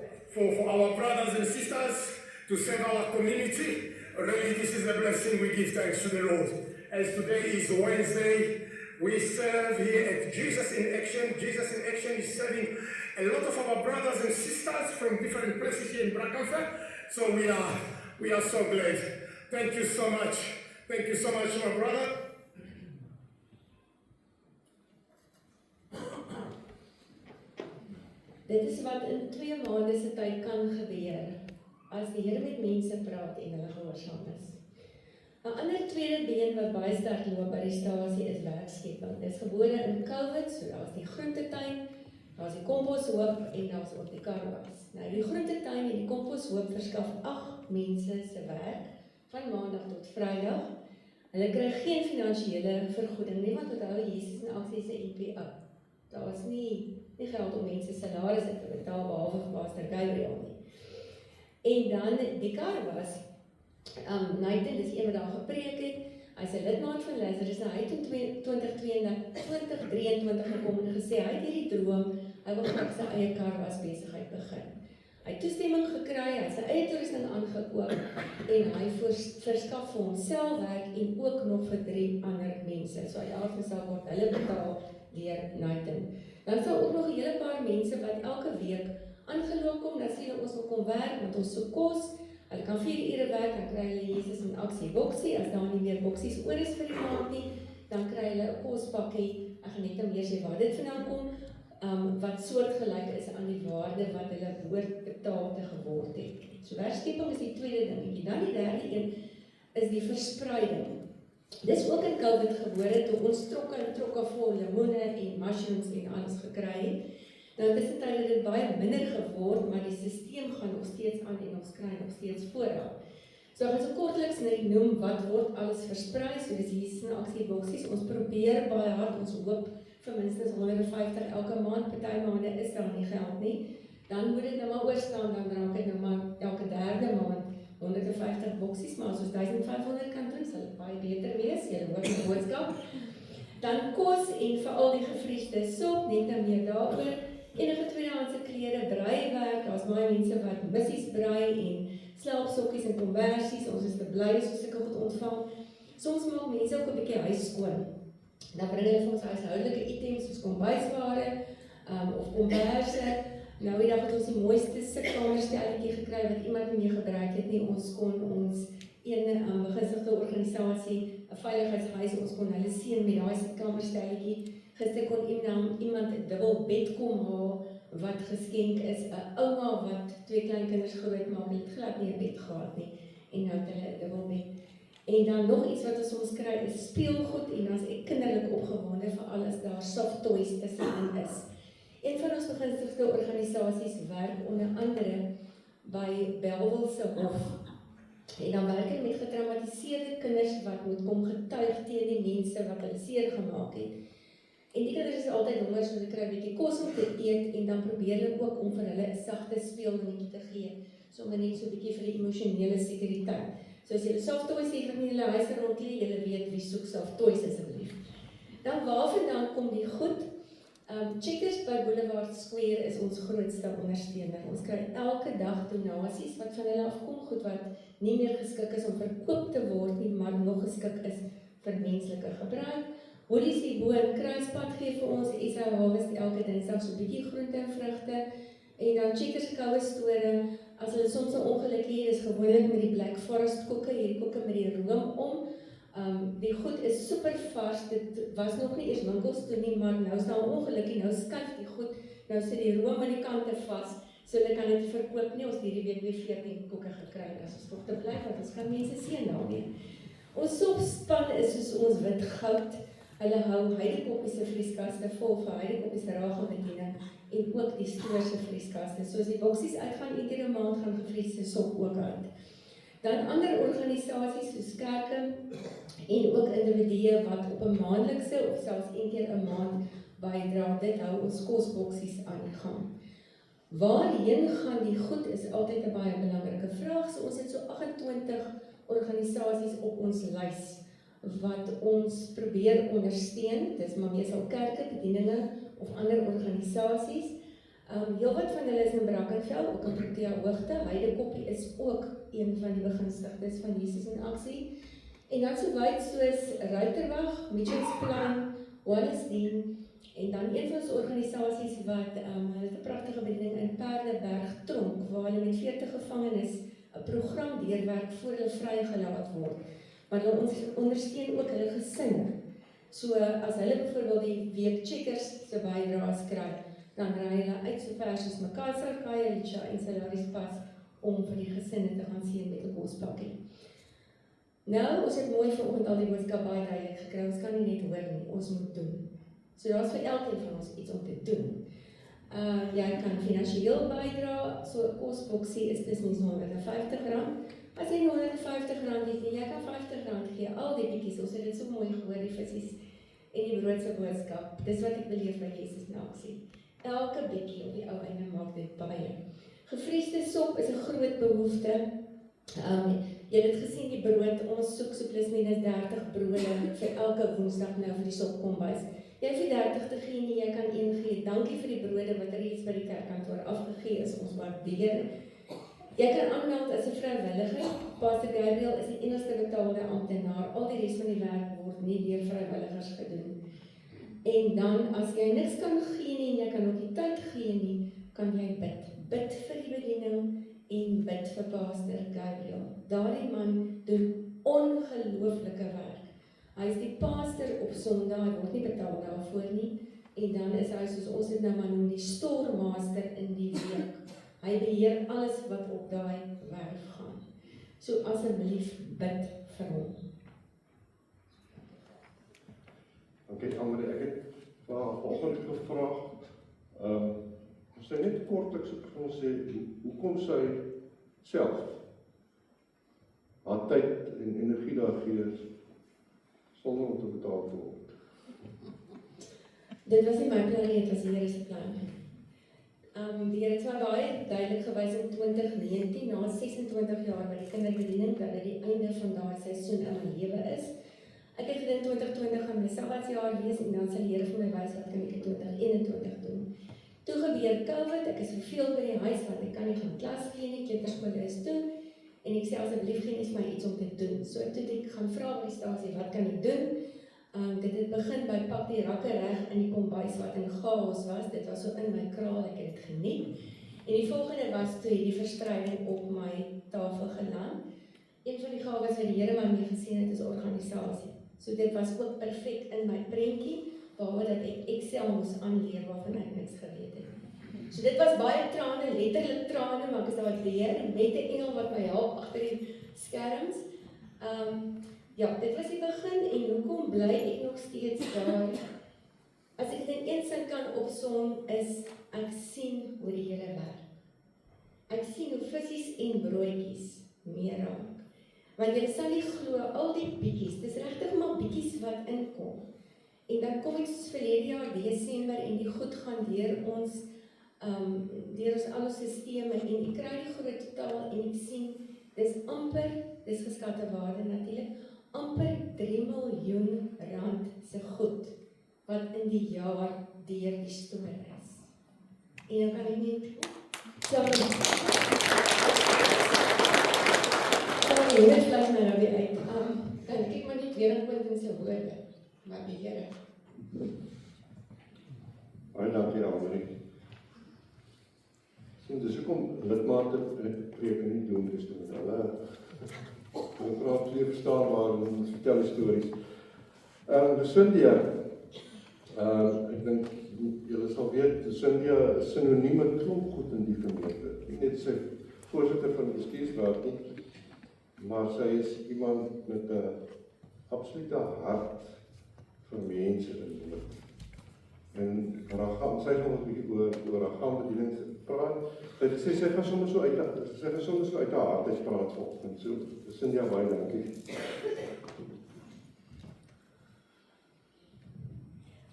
our brothers and sisters to serve our community. Really, this is a blessing. We give thanks to the Lord. As today is Wednesday, we serve here at Jesus in Action. Jesus in Action is serving a lot of our brothers and sisters from different places here in Brackenfell. So we are so glad. Thank you so much. Thank you so much, my brother. Dit is wat in 2 maande se tyd kan gebeur as die Here met mense praat en hulle gehoorsaam is. 'n ander tweede been wat baie sterk loop by die stasie is werkskepping. Dit is gebore in COVID, so daar's die groentetuin, daar's die komposhoop en daar's ook die karwas. Nou die groentetuin en die komposhoop verskaf 8 mense se werk van maandag tot Vrydag. Hulle kry geen finansiële vergoeding nie, want onthou Jesus in aksie se NPO. Daar's nie geld om mense salarisse te betaal behalwe vir Pastor Gabriel nie. En dan die karwas, Nathan, dis een wat daar gepreek het, hy's 'n lidmaat van Lazarus, en hy het in 2023 gekom en gesê, hy het hierdie droom, hy wil graag sy eie karwas besigheid begin. Hy het toestemming gekry, hy het sy eie toerusting aangekoop, en hy verskaf vir homself werk en ook nog vir 3 ander mense. So elke sal word hulle betaal deur Nathan. Dan sal ook nog 'n hele paar mense wat elke week aangeloop kom, dan sê hulle ons wil kom werk met ons soek kos. Hulle kan 4 ure werk, dan kry hulle Jesus in aksie boksie. As daar nie meer boksies oor is vir die maand nie, dan kry hulle 'n kospakkie. Ek gaan net meer sê waar dit vandaan kom, wat soortgelyk is aan die waarde wat hulle behoort betaal te geword het. So werkskepping is die tweede dingetjie. Dan die derde een is die verspreiding. Dis ook in COVID gebore toe ons trokke vol lemoene en mushrooms en alles gekry het. Nou tussentyd het dit baie minder geword, maar die stelsel gaan nog steeds aan en ons kry nog steeds voorraad. So ek gaan so kortliks net noem wat word alles versprei. So dis hier in aksieboksies. Ons probeer baie hard, ons hoop vir minstens 150 elke maand. Party maande is daar nie geld nie. Dan moet dit nou maar oorstaan, dan raak dit nou maar elke derde maand 150 boksies, maar as ons 1500 kan doen, sal dit baie beter wees. Julle hoor die boodskap. Dan kos en veral die gevriesde sop, net nou meer daaroor. Enige tweedehandse klere, breiwerk, daar's baie mense wat missies brei en slaapsokkies en konversies. Ons is te bly as ons sulke goed ontvang. Soms maak mense ook 'n bietjie huis skoon. Dan bring hulle vir ons huishoudelike items soos kombuisware of komberse. Nou die dag het ons die mooiste sitkamerstelletjie gekry wat iemand nie meer gebruik het nie. Ons kon ons een begunstigde organisasie, 'n veiligheidshuis, ons kon hulle seën met daai sitkamerstelletjie. Gister kon iemand 'n dubbel bed kom haal wat geskenk is, 'n ouma wat 2 kleinkinders grootmaak, het glad nie 'n bed gehad nie en nou het hulle 'n dubbel bed. En dan nog iets wat ons soms kry is speelgoed en dan is ek kinderlik opgewonde vir alles daar soft toys tussenin is. Een van ons begunstigde organisasies werk onder andere by Bellville se hof. En dan werk ek met getraumatiseerde kinders wat moet kom getuig teen die mense wat hulle seer gemaak het. En die kinders is altyd honger, so hulle kry 'n bietjie kos om te eet en dan probeer hulle ook om vir hulle 'n sagte speeldingetjie te gee, sommer net so 'n bietjie vir die emosionele sekuriteit. So as julle soft toys het wat in julle huis rond lê, julle weet wie soek soft toys asseblief. Dan waarvandaan kom die goed? Checkers by Boulevard Square is ons grootste ondersteuner. Ons kry elke dag donasies wat van hulle afkom, goed wat nie meer geskik is om verkoop te word nie, maar nog geskik is vir menslike gebruik. Woolies hierbo in Kruispad gee vir ons SA Harvest elke dinsdag so 'n bietjie groente en vrugte. En dan Checkers koue store, as hulle soms 'n ongeluk hier is gewoonlik met die Black Forest koeke, hierdie koeke met die room om. Die goed is super vars, dit was nog nie eers winkels toe nie, maar nou is daar 'n ongeluk en nou skuif die goed, nou sit die room aan die kante vas, so hulle kan dit verkoop nie, ons het hierdie week weer 14 koeke gekry, as ons toch te bly, want ons kan mense sien daarmee. Ons sopspan is soos ons wit goud, hulle hou Heidekoppies se vrieskaste vol vir Heidekoppies se ragelbediening en ook die stoor se vrieskaste. So as die boksies uitgaan, een keer 'n maand gaan gevriesde sop ook uit. Dan ander organisasies soos kerke en ook individue wat op 'n maandelikse of selfs een keer 'n maand bydra, dit hou ons kosboksies aan die gang. Waarheen gaan die goed is altyd 'n baie belangrike vraag. So ons het so 28 organisasies op ons lys wat ons probeer ondersteun. Dis maar meestal kerke, bedieninge of ander organisasies. Heel wat van hulle is in Brackenfell, ook in Protea Hoogte. Heidekoppie is ook een van die begunstigdes van Jesus in Aksie. En dan so wyd soos Ruiterwag, Mitchellsplein, Wallacedean, en dan een van ons organisasies wat hulle het 'n pragtige bediening in Paardeberg Tronk, waar hulle met 40 gevangenes 'n program deurwerk voor hulle vrygelaat word. Maar hulle ondersteun ook hulle gesinne. So as hulle byvoorbeeld die week checkers se bydraes kry, dan ry hulle uit so ver soos Makassar, Khayelitsha en Salaris Pas om vir die gesinne te gaan sien met 'n kospakkie. Nou, ons het mooi vanoggend al die boodskap baie duidelik gekry, ons kan nie net hoor nie, ons moet doen. So daar is vir elkeen van ons iets om te doen. Jy kan finansiëel bydra, so 'n kosboksie is dis mens R150. As jy R150 het en jy kan R50 gee, al die bietjies, ons het dit so mooi gehoor, die visies en die brood se boodskap. Dis wat ek beleef by Jesus in Aksie. Elke bietjie op die ou einde maak dit baie. Gevriesde sop is 'n groot behoefte. Jy het gesien die brood, ons soek so plus minus 30 brode vir elke woensdag nou vir die sopkombuis. Jy hoef nie 30 te gee nie, jy kan 1 gee. Dankie vir die brode wat reeds by die kerkkantoor afgegee is, ons waardeer. Jy kan aanmeld as 'n vrywilliger. Pastor Gabriel is die enigste betaalde amptenaar. Al die res van die werk word nie deur vrywilligers gedoen. En dan, as jy niks kan gee nie en jy kan ook nie tyd gee nie, kan jy bid. Bid vir die bediening en bid vir Pastor Gabriel. Daardie man doen ongelooflike werk. Hy is die pastor op Sondag, hy word nie betaal daarvoor nie. En dan is hy, soos ons dit nou maar noem, die storemaster in die week. Hy beheer alles wat op daai werf gaan. So asseblief bid vir hom. Okay, Amri, ek het vanoggend gevra, sy net kortliks vir ons sê, hoekom sy self haar tyd en energie daar gee sonder om te betaal te word. Dit was nie my plan nie, dit was die Here se plan. Die Here het my baie duidelik gewys in 2019, na 26 jaar by die kinderbediening, dat dit die einde van daai seisoen in my lewe is. Ek het gedink 2020 gaan my sabbatsjaar wees en dan sal die Here vir my wys wat kan ek in 2021 doen. Toe gebeur COVID, ek is verveel by die huis want ek kan nie gaan klas gee nie, kleuterskole is toe en ek sê asseblief gee net my iets om te doen. So toe ek gaan vra by die stasie, wat kan ek doen? Dit het begin by pak die rakke reg in die kombuis wat in chaos was, dit was so in my kraal, ek het dit geniet. En die volgende was toe die verspreiding op my tafel geland. Een van die gawes wat die Here my mee gesien het is organisasie. So dit was ook perfek in my prentjie, behalwe dat ek Excel moes aanleer waarvan ek niks geweet het. So dit was baie trane, letterlik trane, maar ek is daar deur, met 'n engel wat my help agter die skerms. Ja, dit was die begin en hoekom bly ek nog steeds daar? As ek dit in een sin kan opsom is, ek sien hoe die Here werk. Ek sien hoe visies en broodjies meer raak. Want jy sal nie glo, al die bietjies, dis regtig maar bietjies wat inkom. En dan kom ek soos verlede jaar Desember en die goed gaan deur ons al ons sisteme en ek kry die groot totaal en ek sien, dis amper, dis geskatte waarde natuurlik, amper 3 miljoen rand se goed wat in die jaar deur die stoor is. En dan kan ek net dit vlieg my nou weer uit. Dan kyk maar net weer in sy woorde, maar die Here. Baie dankie, Amri. Sien, dis hoekom lidmate preek nie doen, dis toe met hulle Hulle praat twee verstaanbaar en ons vertel die stories. Cynthia, ek dink julle sal weet, Cynthia is sinoniem met klomp goed in die gemeente. Nie net sy voorsitter van die bestuursraad nie, maar sy is iemand met 'n absolute hart vir mense in nood. En sy gaan ons 'n bietjie oor haar bediening praat. Sy het gesê sy gaan sommer so uit haar hart uit praat vanoggend. So, Cynthia, baie dankie.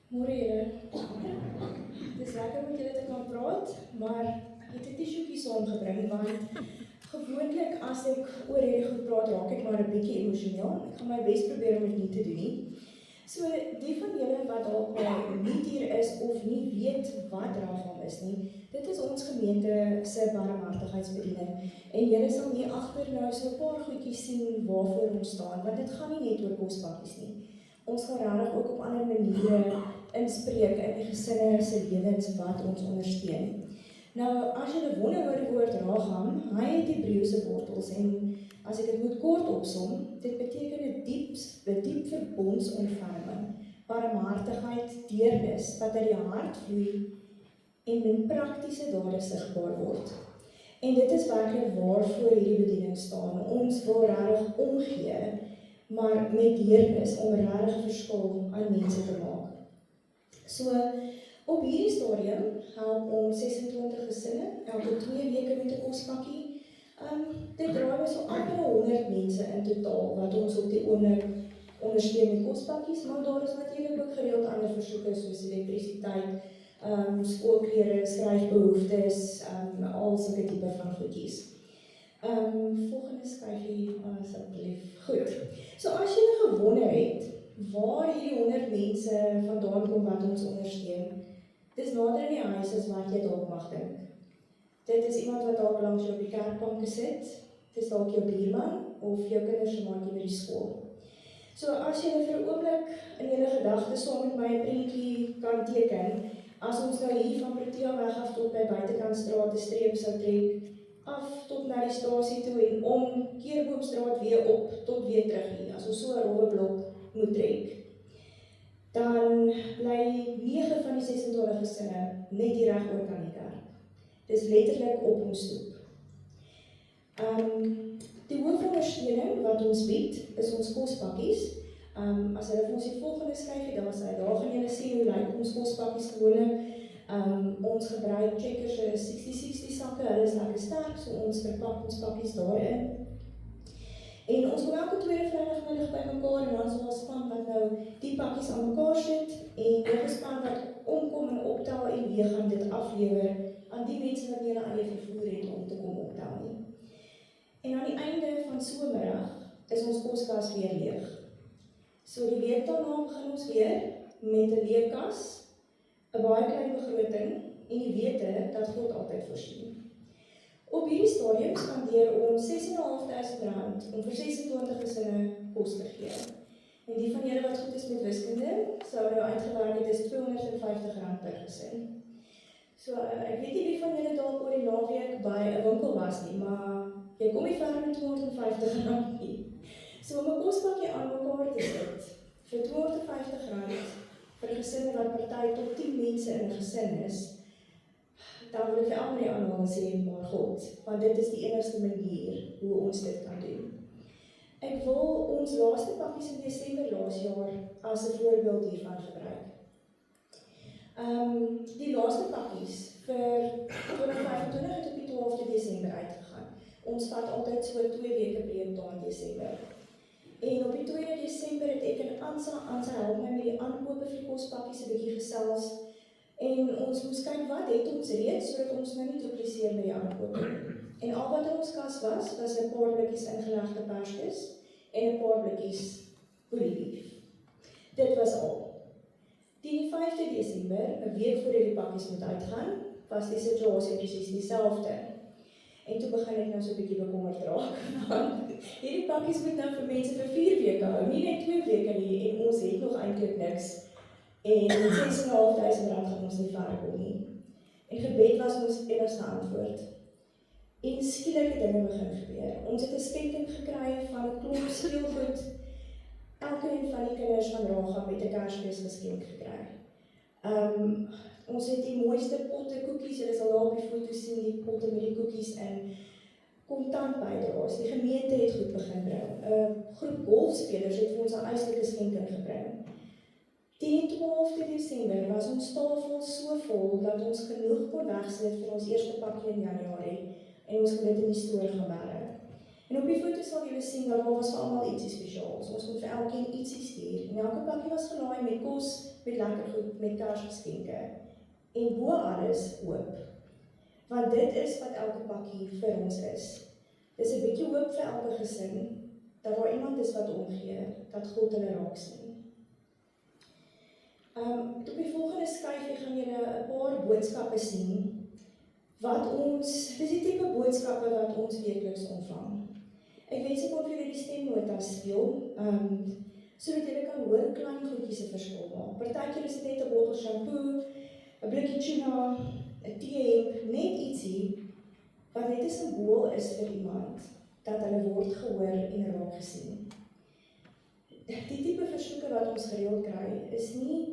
Môre julle. Dis lekker om met julle te kan praat, maar ek het 'n tissuetjie saamgebring want gewoonlik as ek oor hierdie goed praat, raak ek maar 'n bietjie emosioneel. Ek gaan my bes probeer om dit nie te doen nie. So die van julle wat dalk nie hier is of nie weet wat Raham is nie, dit is ons gemeente se barmhartigheidsbediening. En julle sal hier agter nou so 'n paar goedjies sien waarvoor ons staan, want dit gaan nie net oor kospakkies nie. Ons gaan regtig ook op ander maniere inspreek in die gesinne se lewens wat ons ondersteun. Nou, as jy wonder oor die woord Raham, hy het Hebreëse wortels en as ek dit moet kort opsom, dit beteken 'n diep verbondsontferming, barmhartigheid, deernis wat uit die hart vloei en in praktiese dade sigbaar word. En dit is werklik waarvoor hierdie bediening staan. Ons wil regtig omgee, maar met deernis om regtig 'n verskil aan mense te maak. So, op hierdie stadium help ons 26 gesinne, elke 2 weke met 'n kospakkie. Dit draai so amper 100 mense in totaal wat ons op die oomblik ondersteun met kospakkies, maar daar is natuurlik ook gereeld ander versoeke soos elektrisiteit, skoolklere, skryfbehoeftes, al sulke tipe van goedjies. Volgende skryfie asseblief. Goed. So as jy gewonder het waar hierdie 100 mense vandaan kom wat ons ondersteun, dis nader in die huis as wat jy dalk mag dink. Dit is iemand wat dalk langs jou op die kerkbanke sit, dit is dalk jou buurman of jou kinders se maatjie by die skool. So as jy vir 'n oomblik in julle gedagtes saam met my 'n prentjie kan teken, as ons nou hier van Protea weg af tot by Buitekantstraat 'n streep sou trek, af tot na die stasie toe en om Keerboomstraat weer op tot weer terug hier, as ons so 'n rowwe blok moet trek, dan bly 9 van die 26 gesinne net hier reg oor kan die kerk. Dis letterlik op ons stoep. Die hoofondersteuning wat ons bied, is ons kospakkies. As hulle vir ons die volgende skryfie, daar gaan julle sien hoe lyk ons kospakkies gewoonlik. Ons gebruik Checkers se 60-60 sakke, hulle is lekker sterk, so ons verpak ons pakkies daarin. En ons kom elke tweede Vrydagmiddag by mekaar en dan is daar 'n span wat nou die pakkies aan mekaar sit en nog 'n span wat omkom en optel en weer gaan dit aflewer aan die mense wat nie hulle eie vervoer het om te kom optel nie. En aan die einde van so 'n middag is ons koskas weer leeg. So die week daarna begin ons weer met 'n leë kas, 'n baie klein begroting en die wete dat God altyd voorsien. Op hierdie stadium spandeer ons R6.500 om vir 26 gesinne kos te gee. En die van julle wat goed is met wiskunde, sou nou uitgewerk het is R250 per gesin. So ek weet nie wie van julle dalk oor die naweek by 'n winkel was nie, maar jy kom nie ver met R250 nie. So om 'n kospakkie aan mekaar te sit vir R250 vir gesinne wat party tot 10 mense in 'n gesin is, dan wil ek vir almal aanhaal en sê, maar God, want dit is die enigste manier hoe ons dit kan doen. Ek wil ons laaste pakkies in Desember laas jaar as 'n voorbeeld hiervan gebruik. Die laaste pakkies vir 2025 het op die 12de Desember uitgegaan. Ons vat altyd so 2 weke breek daar in Desember. En op die 2de Desember het ek en Ansa help my met die aankope vir die kospakkies 'n bietjie gesels. En ons moes kyk wat het ons reeds, sodat ons nou nie dupliseer met die aankope nie. En al wat in ons kas was 'n paar blikkies ingelegde perskes en 'n paar blikkies boeriebeef. Dit was al. Die 5de Desember, 'n week voordat die pakkies moet uitgaan, was die situasie presies dieselfde. En toe begin ek nou so 'n bietjie bekommerd raak. Hierdie pakkies moet nou vir mense vir 4 weke hou, nie net 2 weke nie, en ons het nog eintlik niks. En R6.500 gaan ons nie ver kom nie. En gebed was ons enigste antwoord. En skielike dinge begin gebeur. Ons het 'n skenking gekry van 'n klomp speelgoed. Elkeen van die kinders van Ragab het 'n Kersfeesgeskenk gekry. Ons het die mooiste potte koekies, julle sal daar op die foto sien die potte met die koekies in kontant bydraes. Die gemeente het goed begin bring. 'n Groep golfspelers het vir ons 'n eislike skenking gebring. Teen die 12de Desember was ons tafel so vol dat ons genoeg kon wegsit vir ons eerste pakkie in Januarie en ons kon dit in die stoor gaan bære. En op die foto sal julle sien dat daar was vir almal ietsie spesiaals. Ons moet vir elkeen ietsie stuur. En elke pakkie was gelaai met kos, met lekker goed, met Kersgeskenke. En bo alles hoop. Want dit is wat elke pakkie vir ons is. Dis 'n bietjie hoop vir elke gesin, dat daar iemand is wat omgee, dat God hulle raak sien. Op die volgende skyfie gaan julle 'n paar boodskappe sien, dis die tipe boodskappe wat ons weekliks ontvang. Ek wens ek kon vir julle die stemnota speel, sodat julle kan hoor klein goedjies 'n verskil maak. Partykeer is dit net 'n bottel shampoo, 'n blikkie tuna, 'n teehemp, net ietsie wat net 'n simbool is vir iemand, dat hulle word gehoor en raak gesien. Die tipe versoeke wat ons gereeld kry, is nie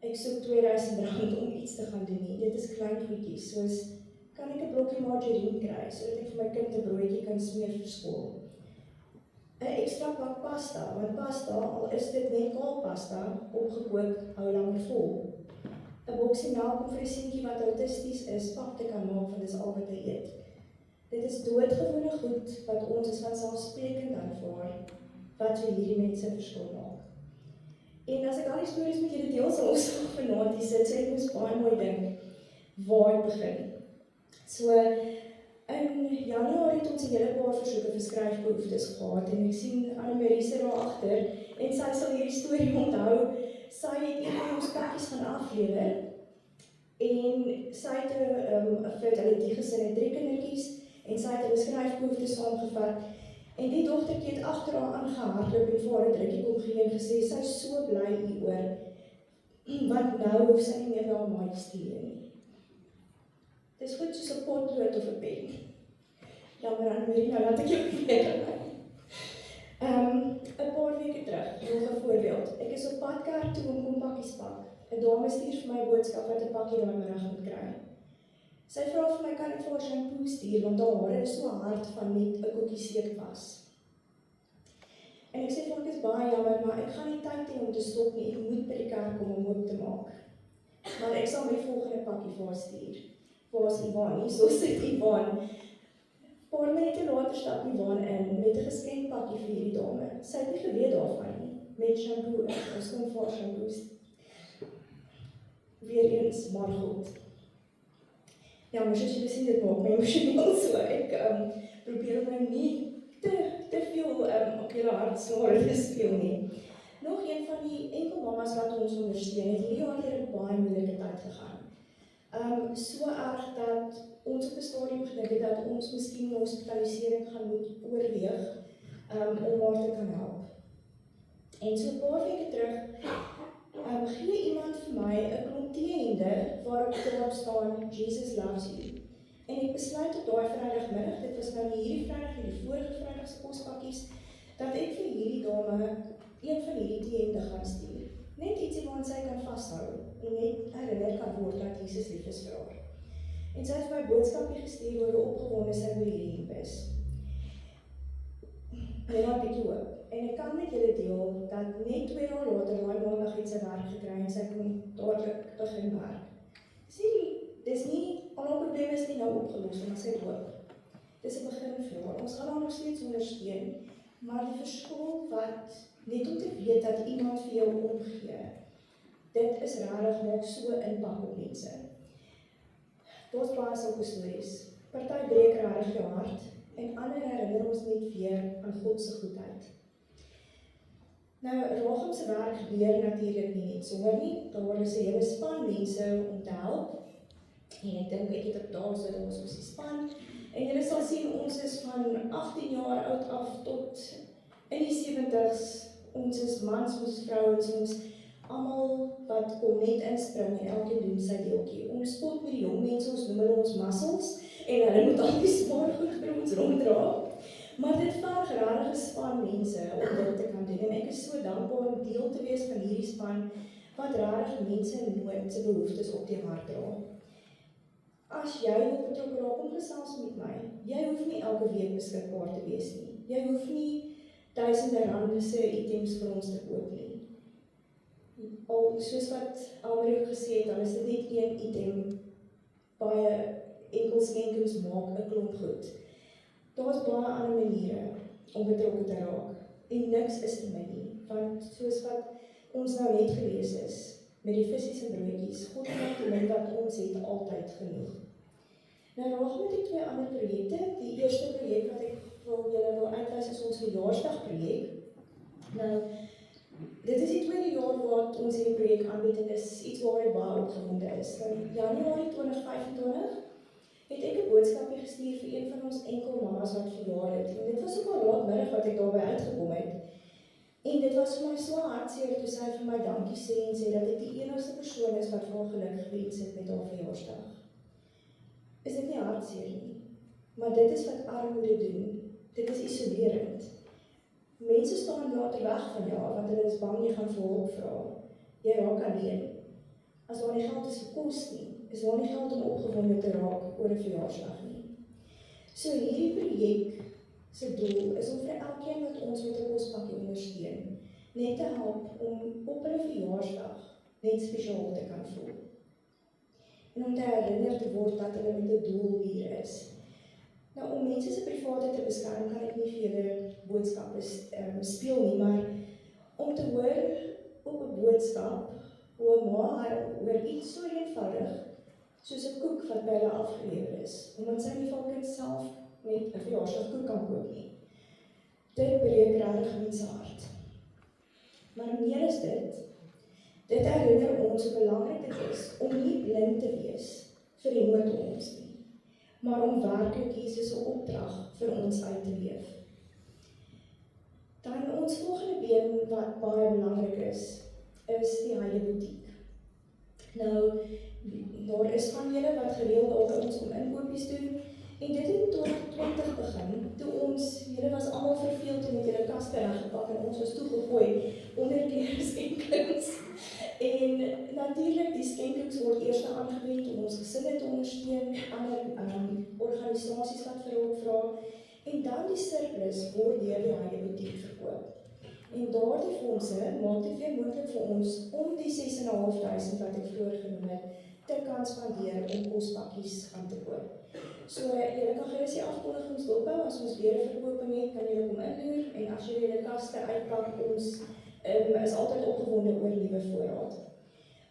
ek soek R2000 om iets te gaan doen nie. Dit is klein goedjies, soos kan ek 'n blokkie margarine kry, sodat ek vir my kind 'n broodjie kan smeer vir skool. 'n Ekstra pak pasta, want pasta, al is dit net kaal pasta, opgekook, hou langer vol. 'n Boksie melk om vir 'n seentjie wat autisties is, pap te kan maak, want dis al wat hy eet. Dit is doodgewone goed wat ons as vanselfsprekend aanvaar, wat vir hierdie mense verskil maak. En as ek al die stories met julle deel, sal ons nog vanaand hier sit, so ek moes baie mooi dink waar ek begin. So, in Januarie het ons 'n hele paar versoeke vir skryfbehoeftes gehad, en ek sien Annemarie sit daar agter, en sy sal hierdie storie onthou. Sy het een van ons pakkies gaan aflewer, en sy het vir hulle die gesin het 3 kindertjies, en sy het hulle skryfbehoeftes saamgevat, en die dogtertjie het agter haar aangehardloop en vir haar 'n drukkie kom gee en gesê, sy is so bly hieroor, want nou hoef sy nie meer by haar maatjies te leer nie. Dis goed soos 'n potlood of 'n pen. Jammer Annemarie, nou laat ek jou weer. 'n Paar weke terug, nog 'n voorbeeld. Ek is op pad kerk toe om kompakkies pak. 'n Dame stuur vir my 'n boodskap wat 'n pakkie daai middag moet kry. Sy vra vir my, kan ek vir haar shampoo stuur, want haar hare is so hard van net 'n koekie seepwas. En ek sê vir haar, ek is baie jammer, maar ek gaan nie tyd hê om te stop nie, ek moet by die kerk kom om oop te maak. Maar ek sal my volgende pakkie vir haar stuur. Waar is Ivan nie? So sit Ivan. Paar minute later stap Ivan in met 'n geskenkpakkie vir hierdie dame. Sy het nie geweet daarvan nie, met shampoo in. Ons kom vir haar shampoo. Weer eens, maar goed. Ja, maar soos julle sien, dit maak my emosioneel so. Ek probeer my nie te veel op julle hartsnare te speel nie. Nog een van die enkelmamas wat ons ondersteun het, hierdie jaar het 'n baie moeilike tyd gegaan. So erg dat ons op 'n stadium gedink het dat ons miskien 'n hospitalisering gaan moet oorweeg om haar te kan help. En so 'n paar weke terug gee iemand vir my 'n klomp teehemde waarop daarop staan Jesus loves you. En ek besluit op daai Vrydagmiddag, dit was nou nie hierdie Vrydag nie, die vorige Vrydag se pospakkies, dat ek vir hierdie dame een van hierdie teehemde gaan stuur. Net ietsie waaraan sy kan vashou en net herinner kan word dat Jesus lief is vir haar. En sy het my boodskapie gestuur oor hoe opgewonde sy oor hierdie hemp is. Net 'n bietjie hoop. En ek kan met julle deel dat net 2 dae later, daai maandag het sy werk gekry en sy kon dadelik begin werk. Dis nie, al haar probleme is nie nou opgelos, maar sy hoop. Dis 'n begin vir haar. Ons gaan haar nog steeds ondersteun, maar die verskil wat net om te weet dat iemand vir jou omgee, dit is regtig maak so 'n impak op mense. Daar's baie sulke stories. Party breek regtig jou hart en ander herinner ons net weer aan God se goedheid. Nou, Ragab se werk gebeur natuurlik nie net sommer nie. Daar is 'n hele span mense om te help. En ek dink ek het op daar so ons was die span. En julle sal sien ons is van 18 jaar oud af tot in die 70s. Ons is mans, ons is vrouens, ons almal wat kom net inspring en elkeen doen sy deeltjie. Ons spot met die jong mense, ons noem hulle ons muscles, en hulle moet al die swaar goed vir ons ronddra. Maar dit verg regtig 'n span mense om dit te kan doen en ek is so dankbaar om deel te wees van hierdie span wat regtig mense in nood se behoeftes op die hart dra. As jy wil betrokke raak, kom gesels met my. Jy hoef nie elke week beskikbaar te wees nie. Jy hoef nie duisende rande se items vir ons te koop nie. Al soos wat Almarie ook gesê het, dan is dit net een item, baie enkel skenkings maak 'n klomp goed. Daar's baie ander maniere om betrokke te raak en niks is te min nie, want soos wat ons nou net gelees is, met die visies en broodjies, God maak die min wat ons het altyd genoeg. Nou raak met die 2 ander projekte. Die eerste projek wat ek julle wil uitwys is ons verjaarsdagprojek. Nou, dit is die 2de jaar wat ons hierdie projek aanbied en dis iets waar ek baie opgewonde is. In Januarie 2025 het ek 'n boodskapie gestuur vir een van ons enkel mamas wat verjaar het. En dit was op 'n laatmiddag wat ek daarby uitgekom het. En dit was vir my so hartseer toe sy vir my dankie sê en sê dat ek die enigste persoon is wat vir haar geluk gewens het met haar verjaarsdag. Is dit nie hartseer nie? Maar dit is wat armoede doen. Dit is isolerend. Mense staan later weg van jou, want hulle is bang jy gaan vir hulp vra. Jy raak alleen. As daar nie geld is vir kos nie, is daar nie geld om opgewonde te raak oor 'n verjaarsdag nie. So hierdie projek se doel is om vir elkeen wat ons met 'n kospakkie ondersteun, net te help om op 'n verjaarsdag net spesiaal te kan voel. En om te herinner te word dat hulle met 'n doel hier is. Nou, om mense se privaatheid te beskerm, kan ek nie vir julle boodskappe speel nie, maar om te hoor op 'n boodskap hoe 'n ma huil oor iets so eenvoudig soos 'n koek wat by hulle afgelewer is, omdat sy nie vir haar kind self met 'n verjaarsdagkoek kan koop nie. Dit breek regtig mense hart. Maar meer is dit herinner ons hoe belangrik dit is om nie blind te wees vir die nood om ons nie, maar om werklik Jesus se opdrag vir ons uit te leef. Dan ons volgende been wat baie belangrik is die Heidebutiek. Nou, daar is van julle wat gereeld al by ons om inkopies doen, en dit het in 2020 begin, toe julle was almal verveeld en met julle kaste reggepak en ons was toegegooi onder die skenkings. En natuurlik, die skenkings word eers aangewend om ons gesinne te ondersteun, ander organisasies wat vir hulp vra, en dan die surplus word deur die Heidebutiek verkoop. En daardie fondse maak dit weer moontlik vir ons om die 6.500 wat ek vroeër genoem het, te kan spandeer om kospakkies aan te koop. So, julle kan gerus die afkondigings dophou, as ons weer 'n verkoping het, kan julle kom inloer, en as julle julle kaste uitpak, ons is altyd opgewonde oor nuwe voorraad.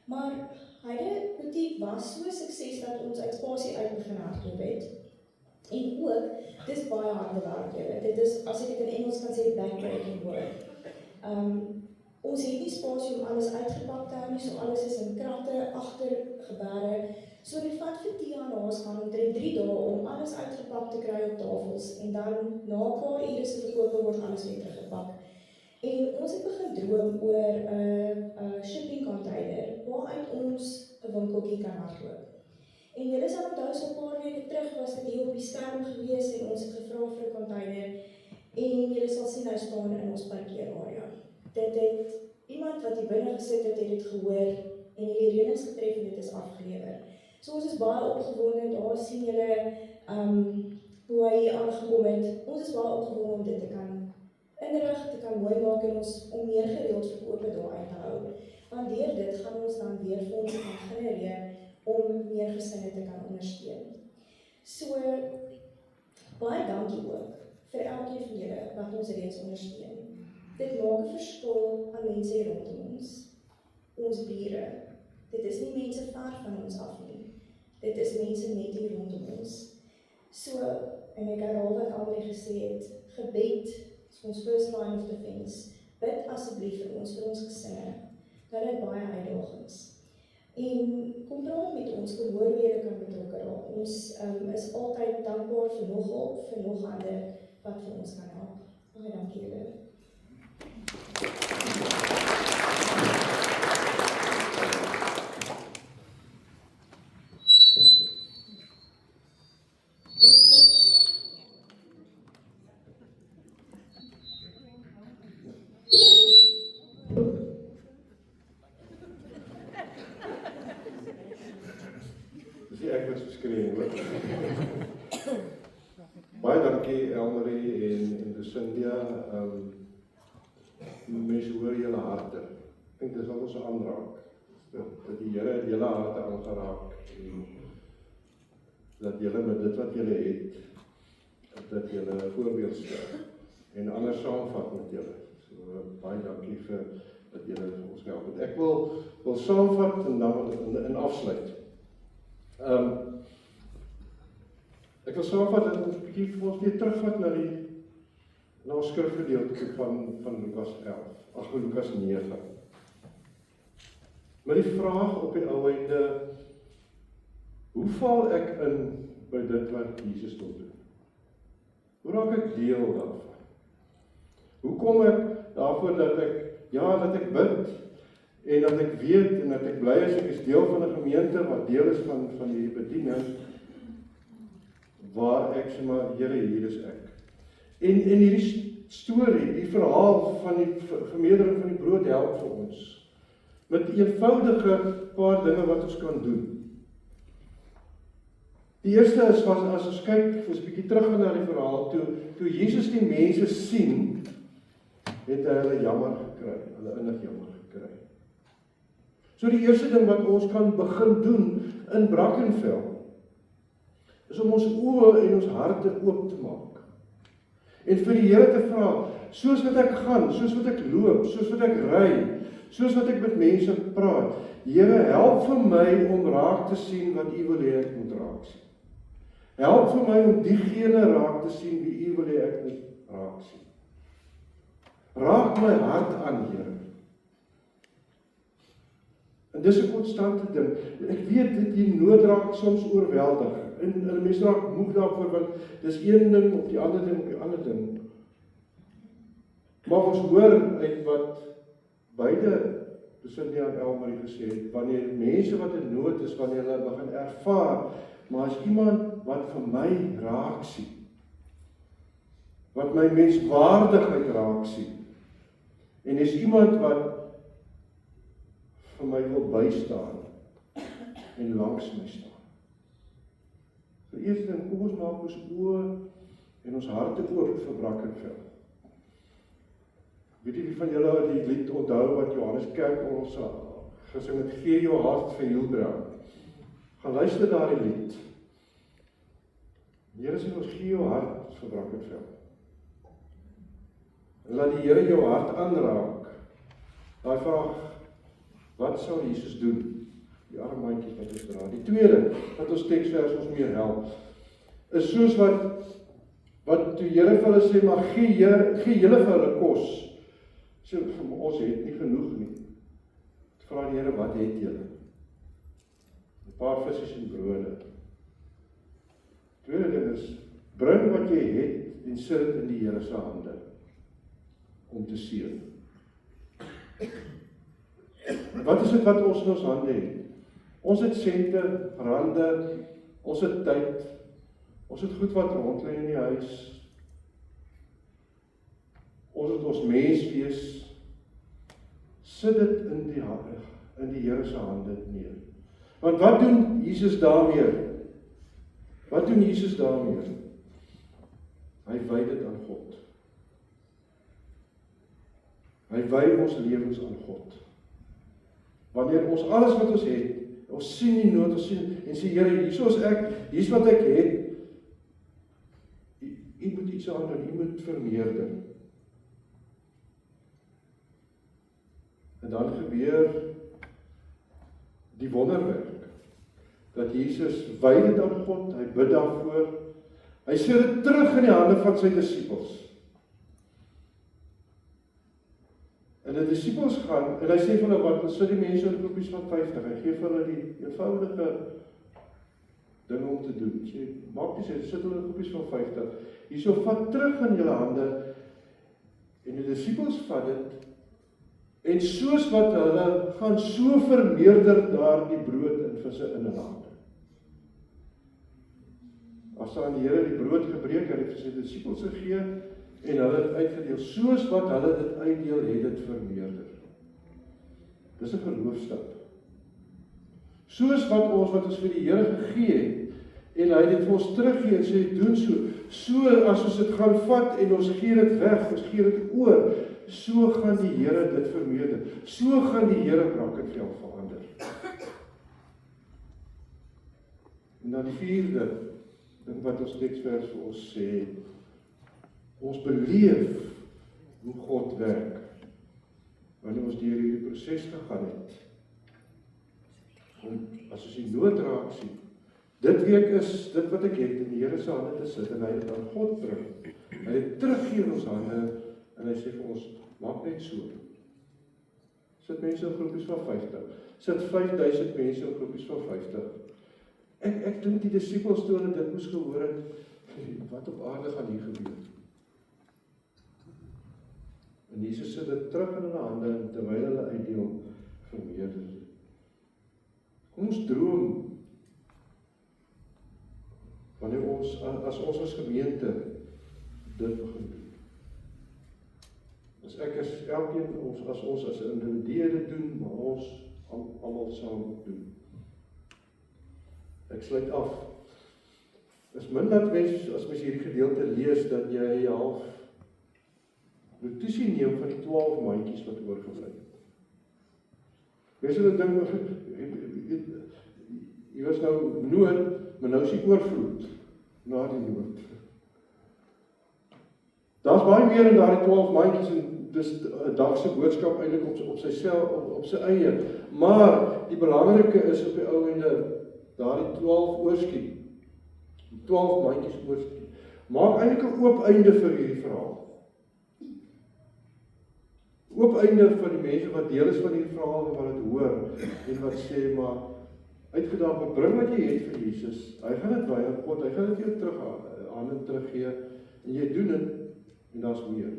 Maar Heidebutiek was so 'n sukses dat ons uit spasie uit begin hardloop het. En ook, dis baie harde werk julle. Dit is, as ek dit in Engels kan sê, backbreaking work. Ons het nie spasie om alles uitgepak te hou nie, so alles is in kratte, agter gebere. So dit vat vir Tia en haar gaan omtrent 3 dae om alles uitgepak te kry op tafels, en dan na 'n paar ure se verkope word alles weer teruggepak. En ons het begin droom oor 'n shipping container waaruit ons 'n winkeltjie kan hardloop. En julle sal onthou, so 'n paar weke terug was dit hier op die skerm gewees en ons het gevra vir 'n container, en julle sal sien hy staan in ons parkeerarea. Dit het iemand wat hier binne gesit het dit gehoor en hierdie reëlings getref en dit is afgelewer. So ons is baie opgewonde, daar sien julle hoe hy hier aangekom het. Ons is baie opgewonde om dit te kan inrig, te kan mooi maak en ons om meer gereeld verkope daar uit te hou. Want deur dit gaan ons dan weer fondse kan genereer om meer gesinne te kan ondersteun. So, baie dankie ook vir elkeen van julle wat ons reeds ondersteun. Dit maak 'n verskil aan mense hier rondom ons bure. Dit is nie mense ver van ons af nie. Dit is mense net hier rondom ons. So, en ek herhaal wat Almarie gesê het, gebed is ons first line of defense. Bid asseblief vir ons gesinne. Hulle het baie uitdagings. En kom praat met ons, kom hoor hoe julle kan betrokke raak. Ons is altyd dankbaar vir nog hulp, vir nog ander wat vir ons kan help. Baie dankie julle. Dis ek wat skree, hoor. Baie dankie Elmarie en Lucinda. Mense hoor julle harte. Ek dink dis wat ons aanraak. Dat die Here julle harte aangeraak en dat julle met dit wat julle het, dat julle 'n voorbeeld stel en ander saamvat met julle. So baie dankie vir dat julle vir ons help het. Ek wil saamvat en dan in afsluit. Ek wil saamvat dat ons bietjie vir ons weer terugvat na ons skrifgedeelte van Lukas 11, Lukas 9. Maar die vraag op die ou einde, hoe val ek in by dit wat Jesus wil doen? Hoe raak ek deel daarvan? Hoe kom ek daarvoor dat ek bid en dat ek weet en dat ek bly as ek is deel van 'n gemeente wat deel is van hierdie bediening waar ek sê maar Here, hier is ek. En hierdie storie, die verhaal van die vermeerdering van die brood help vir ons met eenvoudige paar dinge wat ons kan doen. Die eerste is as ons kyk, ons bietjie terug na die verhaal, toe Jesus die mense sien, het hy hulle jammer gekry, hulle innig jammer gekry. So die eerste ding wat ons kan begin doen in Brackenfell, is om ons oë en ons harte oop te maak. En vir die Here te vra, soos wat ek gaan, soos wat ek loop, soos wat ek ry, soos wat ek met mense praat, Here, help vir my om raak te sien wat U wil hê ek moet raak sien. Help vir my om diegene raak te sien wie U wil hê ek moet raak sien. Raak my hart aan, Here. En dis 'n konstante ding. Ek weet dat die nood raak soms oorweldig. En mense raak moeg daarvoor, want dis een ding op die ander ding op die ander ding. Maar ons hoor uit wat beide Lucinda en Elmarie gesê het, wanneer mense wat in nood is, wanneer hulle begin ervaar, maar as iemand wat vir my raak sien, wat my menswaardigheid raak sien, en is iemand wat vir my wil bystaan en langs my staan. So eerste ding, kom ons maak ons oë en ons harte oop vir Brackenfell. Weet jy wie van julle die lied onthou wat Johannes Kerk ons gesing het, gee jou hart vir Hildra. Gaan luister daardie lied. Die Here sê ons gee jou hart vir Brackenfell. En laat die Here jou hart aanraak. Daai vraag, wat sal Jesus doen? Die arme mandjies wat ons dra. Die tweede, wat ons teksvers ons meer help, is soos wat toe Here vir hulle sê, maar gee julle vir hulle kos. Sê, ons het nie genoeg nie. Vra die Here, wat het julle? 'n Paar visse en brode. Tweede ding is, bring wat jy het en sit dit in die Here se hande om te seën. Wat is dit wat ons in ons hande het? Ons het sente, rande, ons het tyd, ons het goed wat rond lê in die huis, ons het ons menswees, sit dit in die Here se hande neer. Want wat doen Jesus daarmee? Wat doen Jesus daarmee? Hy wy dit aan God. Hy wy ons lewens aan God. Wanneer ons alles wat ons het, ons sien die nood, ons sien en sê Here, hier is ek, hier's wat ek het. U moet iets aan doen, u moet vermeerder. En dan gebeur die wonderwerk, dat Jesus wy dit aan God, hy bid daarvoor, hy sit dit terug in die hande van sy disippels. En die disippels gaan, en hy sê vir hulle wat, sit die mense in groepies van 50, hy gee vir hulle die eenvoudige dinge om te doen. Sê, maak nie sê, sit hulle in groepies van 50, hierso vat terug in julle hande, en die disippels vat dit, en soos wat hulle gaan so vermeerder daar die brood en visse in hulle hande. As dan die Here die brood gebreek, hy het vir sy disippels gegee, en hulle het uitgedeel, soos wat hulle dit uitdeel, het dit vermeerder. Dis 'n geloofstap. Soos wat ons vir die Here gegee het, en hy het dit vir ons teruggee en sê, doen so. So as ons dit gaan vat en ons gee dit weg, ons gee dit oor, so gaan die Here dit vermeerder. So gaan die Here Brackenfell verander. En dan die vierde ding wat ons teksvers vir ons sê, ons beleef hoe God werk, wanneer ons deur hierdie proses gegaan het. En as ons die nood raak sien, dit week is dit wat ek het in die Here se hande te sit en hy het aan God bring. Hy het teruggee in ons hande en hy sê vir ons, maak net so. Sit mense in groepies van 50. Sit 5000 mense in groepies van 50. Ek dink die disippels toe hulle dit moes gehoor het, wat op aarde gaan hier gebeur? En Jesus sit dit terug in hulle hande terwyl hulle uitdeel vermeerder. Kom ons droom wanneer ons as gemeente dit begin doen. As elkeen as ons as individue dit doen, maar ons almal saam doen. Ek sluit af. Is min dat mens, as mens hierdie gedeelte lees, dat jy half notisie neem van die 12 mandjies wat oorgebly het. Mense het dink, jy was nou nood, maar nou is die oorvloed na die nood. Daar's baie meer in daardie 12 mandjies en dis 'n dag se boodskap eintlik op sy eie. Maar die belangrike is op die ou ende daardie 12 oorskiet. 12 mandjies oorskiet. Maak eintlik 'n oop einde vir hierdie verhaal. Oop einde vir die mense wat deel is van hierdie verhaal en wat dit hoor en wat sê maar uitgedaag, bring wat jy het vir Jesus. Hy gaan dit wy aan God, hy gaan dit jou teruggee en jy doen dit en daar's meer.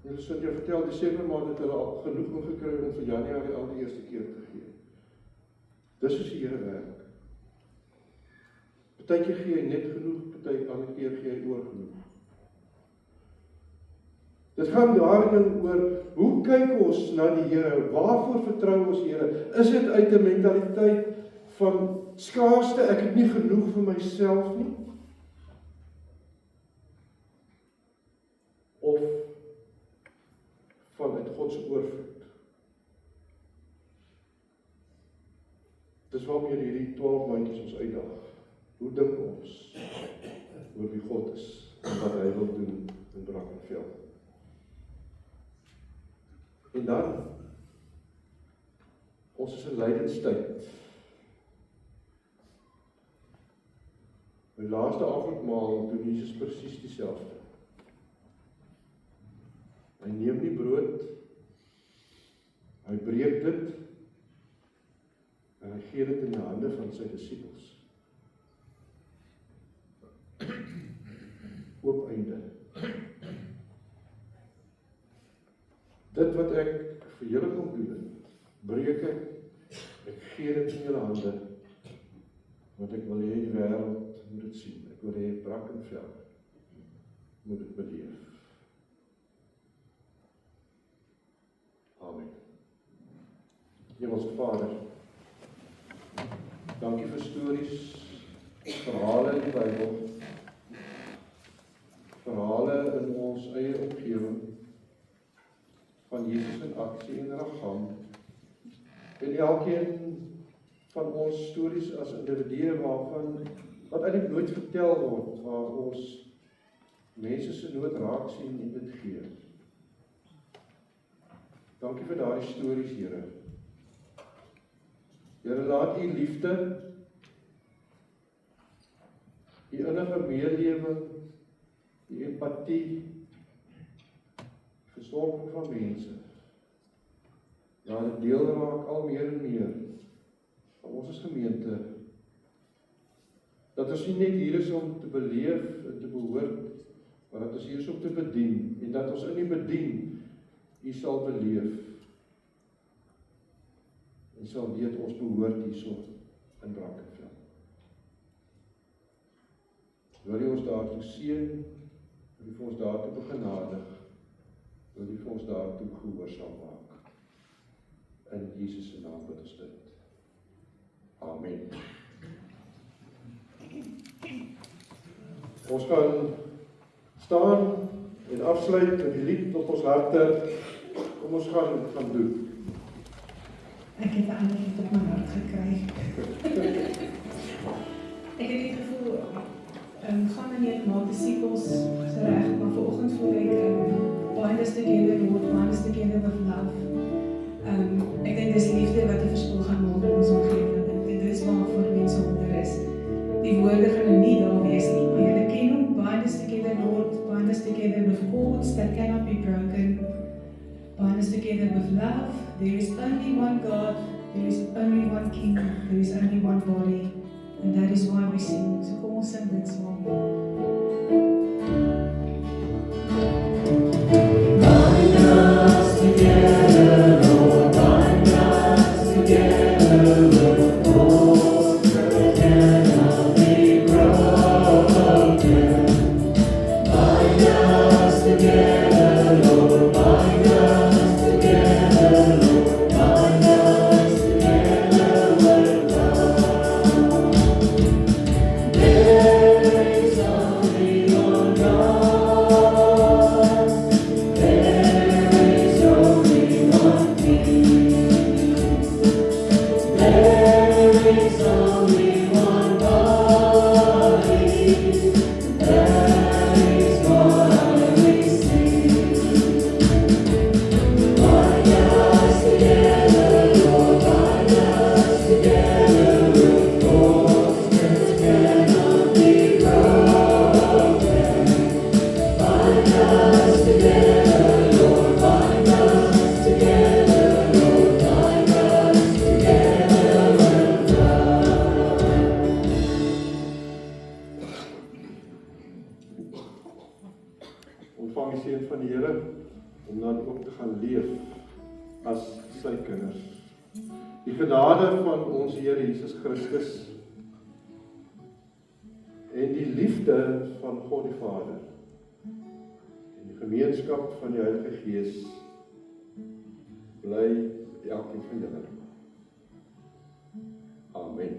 En soos wat jy vertel, Desember maand het hulle al genoeg ingekry om vir Januarie al die eerste keer te gee. Dis soos die Here werk. Partykeer gee hy net genoeg, ander keer gee hy oor genoeg. Dit gaan daarin oor, hoe kyk ons na die Here? Waarvoor vertrou ons die Here? Is dit uit 'n mentaliteit van skaarste, ek het nie genoeg vir myself nie? Of vanuit God se oorvloed? Dis waarmee hierdie 12 mandjies ons uitdaag. Hoe dink ons oor wie God is en wat hy wil doen in Brackenfell? En dan, ons is in lydenstyd. My laaste avondmaal doen Jesus presies dieselfde. Hy neem die brood, hy breek dit, en hy gee dit in die hande van sy disippels. Oop einde. Dit wat ek vir julle kom doen, breek ek gee dit in julle hande, want ek wil hê die wêreld moet dit sien, ek wil hê Brackenfell moet dit beleef. Amen. Hemelse Vader, dankie vir stories, verhale in die Bybel, verhale in ons eie omgewing, van Jesus in aksie en Racham, en elkeen van ons stories as individue wat eintlik nooit vertel word, waar ons mense se nood raak sien en dit gee. Dankie vir daardie stories, Here. Here, laat u liefde, die innige meelewing, die empatie, versorging van mense, laat dit deel raak al meer en meer van ons as gemeente, dat ons nie net hier is om te beleef en te behoort, maar dat ons hier is om te bedien, en dat ons in die bedien u sal beleef, en sal weet ons behoort hierso in Brackenfell. Wil jy ons daartoe seën, wil jy vir ons daartoe begenadig, wil jy vir ons daartoe gehoorsaam maak. In Jesus se naam bid ons dit. Amen. Ons gaan staan en afsluit met die lied op ons harte. Kom ons gaan doen. Ek het 'n ander lied op my hart gekry. Ek het die gevoel, gaan meneer maak disippels se reg, maar vanoggend voel ek bind us together, Lord, bind us together with love. Ek dink dis liefde wat 'n verskil gaan maak in ons omgewing. En dit is waarvoor mense onder is. Die woorde gaan nie daar wees nie, maar julle ken hom, bind us together, Lord, bind us together with cords that cannot be broken. Bind us together with love. There is only one God, there is only one King, there is only one body, and that is why we sing. So kom ons sing dit saam. Bind us together, Lord, bind us together with cords that cannot be broken. Bind us together, Lord, bind us together, Lord, bind us together with love. There is only one God. There is only one King. There is only one body. That is why we sing. Bind us together, Lord, bind us together with cords that cannot be broken. Bind us together, Lord, bind us together, Lord, bind us together with love. Ontvang die seën van die Here om dan ook te gaan leef as sy kinders. Die genade van ons Here Jesus Christus en die liefde van God die Vader en die gemeenskap van die Heilige Gees bly elkeen van julle. Amen.